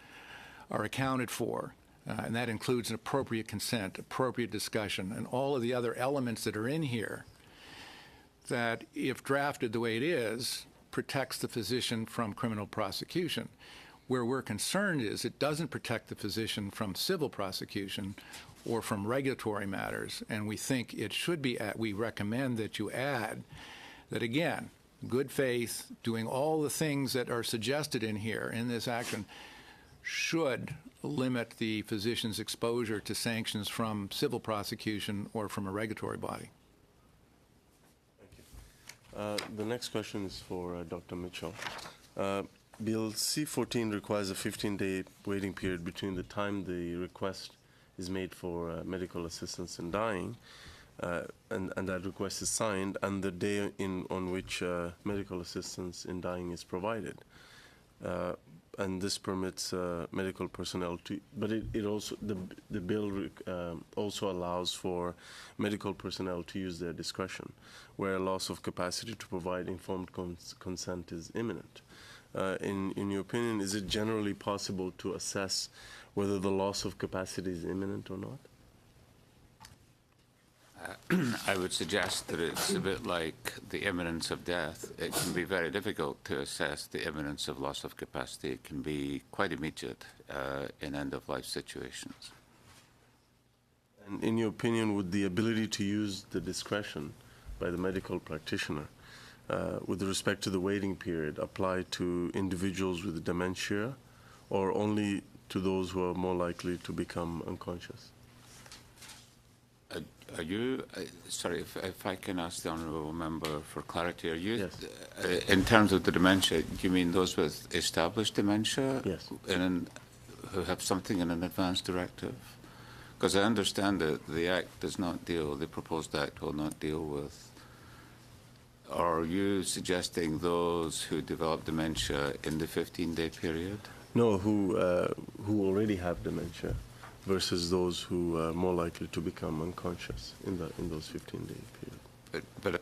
are accounted for, and that includes an appropriate consent, appropriate discussion, and all of the other elements that are in here that, if drafted the way it is, protects the physician from criminal prosecution. Where we're concerned is it doesn't protect the physician from civil prosecution or from regulatory matters, and we think it should be, we recommend that you add that, again, good faith, doing all the things that are suggested in here in this action should limit the physician's exposure to sanctions from civil prosecution or from a regulatory body. The next question is for Dr. Mitchell. Bill C-14 requires a 15-day waiting period between the time the request is made for medical assistance in dying and that request is signed and the day on which medical assistance in dying is provided. And this permits medical personnel to, but it also, the bill also allows for medical personnel to use their discretion where a loss of capacity to provide informed consent is imminent. In your opinion, is it generally possible to assess whether the loss of capacity is imminent or not? I would suggest that it's a bit like the imminence of death. It can be very difficult to assess the imminence of loss of capacity. It can be quite immediate in end-of-life situations. And in your opinion, would the ability to use the discretion by the medical practitioner with respect to the waiting period apply to individuals with dementia or only to those who are more likely to become unconscious? Are you, sorry, if I can ask the honourable member for clarity, are you, yes. In terms of the dementia, do you mean those with established dementia? Yes. Who have something in an advance directive? Because I understand that the Act does not deal, the proposed Act will not deal with, or are you suggesting those who develop dementia in the 15-day period? No, who already have dementia versus those who are more likely to become unconscious in those 15-day period. But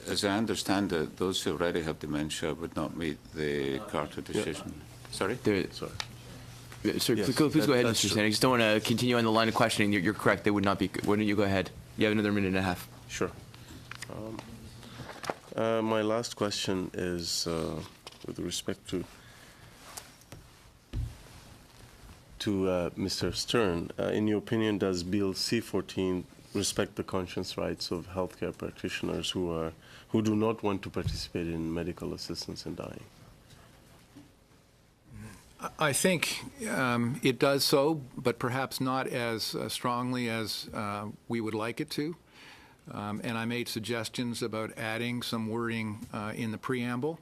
as I understand it, those who already have dementia would not meet the Carter decision. Yeah. Sorry? Sorry. Sir, yes, please go ahead, Mr. Stan. I just don't want to continue on the line of questioning. You're correct. They would not be. Why don't you go ahead? You have another minute and a half. Sure. My last question is with respect to Mr. Stern. In your opinion, does Bill C-14 respect the conscience rights of healthcare practitioners who do not want to participate in medical assistance in dying? I think it does so, but perhaps not as strongly as we would like it to. And I made suggestions about adding some wording in the preamble.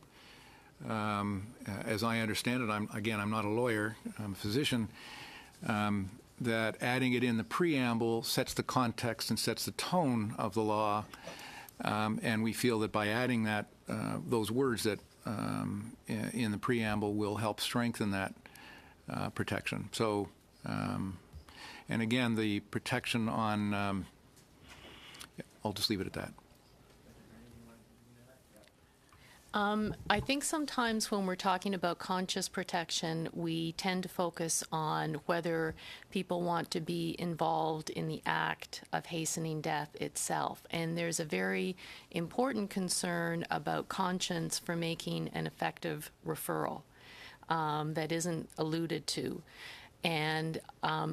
As I understand it, I'm not a lawyer, I'm a physician, that adding it in the preamble sets the context and sets the tone of the law, and we feel that by adding that, those words that in the preamble will help strengthen that protection. So, and again, the protection on, I'll just leave it at that. I think sometimes when we're talking about conscious protection, we tend to focus on whether people want to be involved in the act of hastening death itself. And there's a very important concern about conscience for making an effective referral that isn't alluded to. And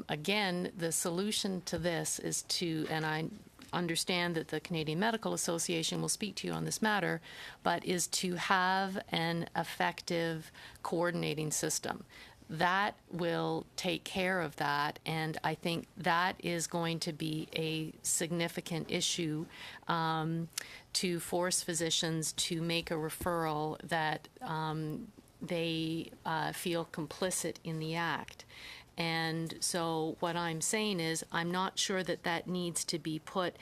again, the solution to this is to, and I understand that the Canadian Medical Association will speak to you on this matter, but is to have an effective coordinating system. That will take care of that, and I think that is going to be a significant issue to force physicians to make a referral that they feel complicit in the act. And so what I'm saying is I'm not sure that that needs to be put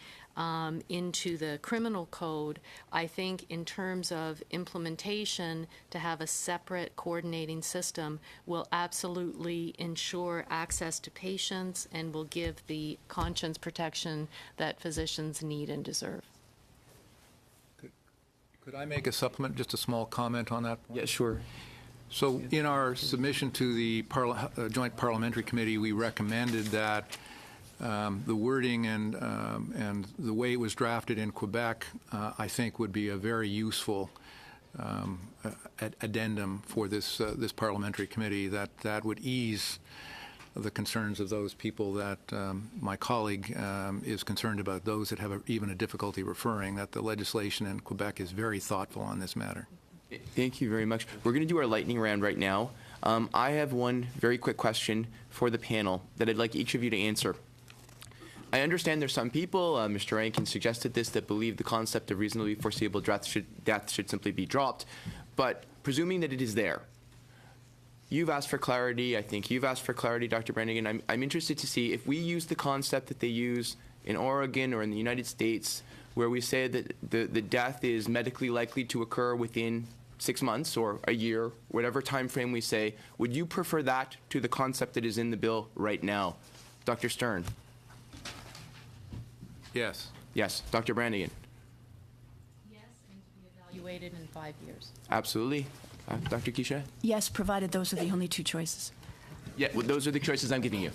into the criminal code. I think in terms of implementation, to have a separate coordinating system will absolutely ensure access to patients and will give the conscience protection that physicians need and deserve. Could I make a supplement, just a small comment on that point? Yeah, sure. So in our submission to the Joint Parliamentary Committee, we recommended that the wording and the way it was drafted in Quebec, I think, would be a very useful addendum for this parliamentary committee that would ease the concerns of those people that my colleague is concerned about, those that have even a difficulty referring, that the legislation in Quebec is very thoughtful on this matter. Thank you very much. We're going to do our lightning round right now. I have one very quick question for the panel that I'd like each of you to answer. I understand there's some people, Mr. Rankin suggested this, that believe the concept of reasonably foreseeable death should simply be dropped, but presuming that it is there, you've asked for clarity. I think you've asked for clarity, Dr. Brannigan. I'm interested to see if we use the concept that they use in Oregon or in the United States, where we say that the death is medically likely to occur within 6 months or a year, whatever time frame we say. Would you prefer that to the concept that is in the bill right now? Dr. Stern? Yes. Yes. Dr. Brannigan? Yes, and to be evaluated in 5 years. Absolutely. Dr. Keisha? Yes, provided those are the only two choices. Yeah, well, those are the choices I'm giving you.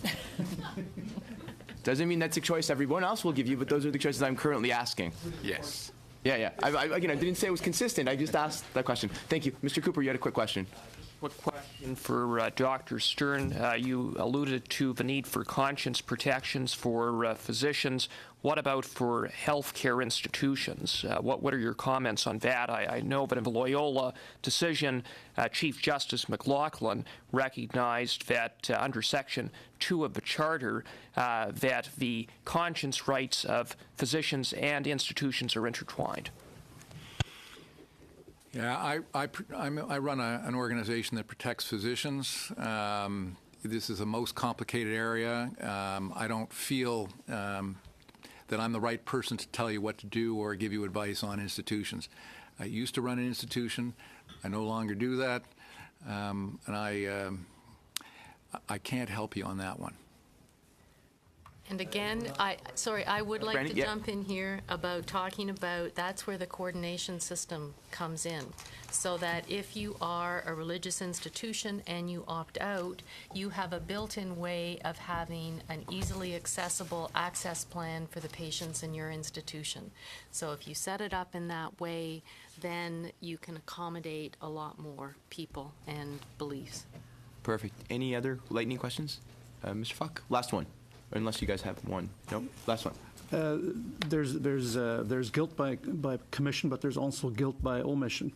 Doesn't mean that's a choice everyone else will give you, but those are the choices I'm currently asking. Yes. Yeah. Again, I didn't say it was consistent. I just asked that question. Thank you. Mr. Cooper, you had a quick question. Quick question for Dr. Stern. You alluded to the need for conscience protections for physicians. What about for healthcare institutions? What are your comments on that? I know that in the Loyola decision, Chief Justice McLaughlin recognized that under Section 2 of the Charter, that the conscience rights of physicians and institutions are intertwined. Yeah, I run an organization that protects physicians. This is a most complicated area. I don't feel that I'm the right person to tell you what to do or give you advice on institutions. I used to run an institution. I no longer do that, and I can't help you on that one. And again, I would like Brandy, to jump in here about talking about, that's where the coordination system comes in. So that if you are a religious institution and you opt out, you have a built-in way of having an easily accessible access plan for the patients in your institution. So if you set it up in that way, then you can accommodate a lot more people and beliefs. Perfect. Any other lightning questions? Mr. Falk, last one. Unless you guys have one. Nope. Last one. There's guilt by commission, but there's also guilt by omission.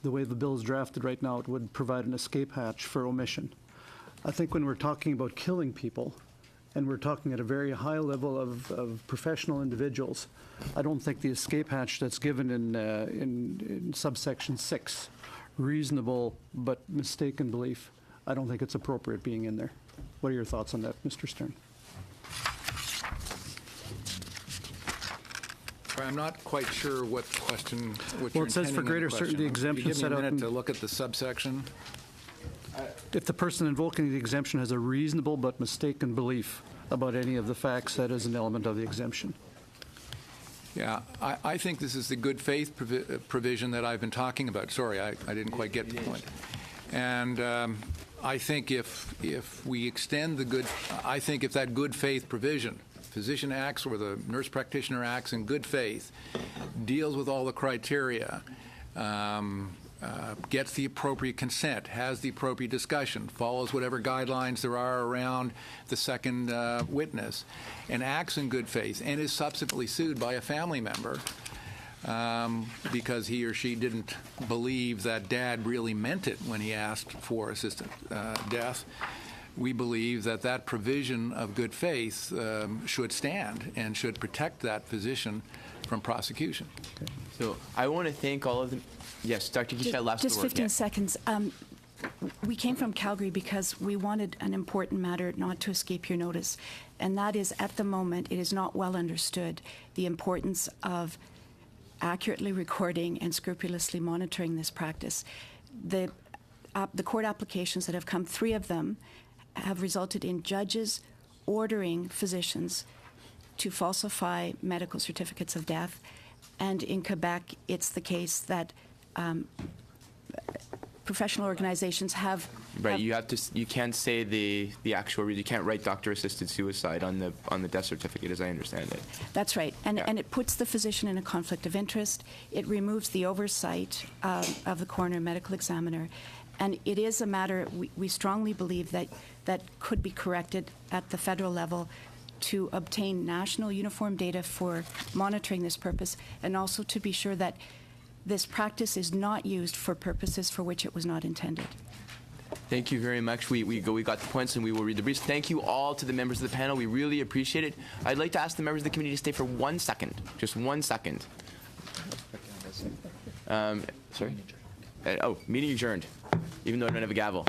The way the bill is drafted right now, it would provide an escape hatch for omission. I think when we're talking about killing people, and we're talking at a very high level of professional individuals, I don't think the escape hatch that's given in subsection 6, reasonable but mistaken belief, I don't think it's appropriate being in there. What are your thoughts on that, Mr. Stern? I'm not quite sure what question, what Well, you're it says for intending in greater the question. certainty, exemption Give me set a out minute in- to look at the subsection. If the person invoking the exemption has a reasonable but mistaken belief about any of the facts, that is an element of the exemption. Yeah, I think this is the good faith provision that I've been talking about. Sorry, I didn't quite get the point. And I think if we extend I think if that good faith provision, physician acts or the nurse practitioner acts in good faith, deals with all the criteria, gets the appropriate consent, has the appropriate discussion, follows whatever guidelines there are around the second witness, and acts in good faith, and is subsequently sued by a family member because he or she didn't believe that dad really meant it when he asked for assisted death, we believe that that provision of good faith should stand and should protect that physician from prosecution. Okay. So I want to thank all of them. Yes, Dr. Keisha, last Just word. 15 seconds. We came from Calgary because we wanted an important matter not to escape your notice, and that is, at the moment, it is not well understood the importance of accurately recording and scrupulously monitoring this practice. The court applications that have come, 3 of them, have resulted in judges ordering physicians to falsify medical certificates of death. And in Quebec, it's the case that professional organizations have. Right, you can't say the actual reason. You can't write doctor-assisted suicide on the death certificate, as I understand it. That's right, and it puts the physician in a conflict of interest. It removes the oversight of the coroner and medical examiner, and it is a matter we strongly believe that could be corrected at the federal level to obtain national uniform data for monitoring this purpose, and also to be sure that this practice is not used for purposes for which it was not intended. Thank you very much. We got the points, and we will read the briefs. Thank you all to the members of the panel. We really appreciate it. I'd like to ask the members of the committee to stay for 1 second, just 1 second. Sorry? Meeting adjourned, even though I don't have a gavel.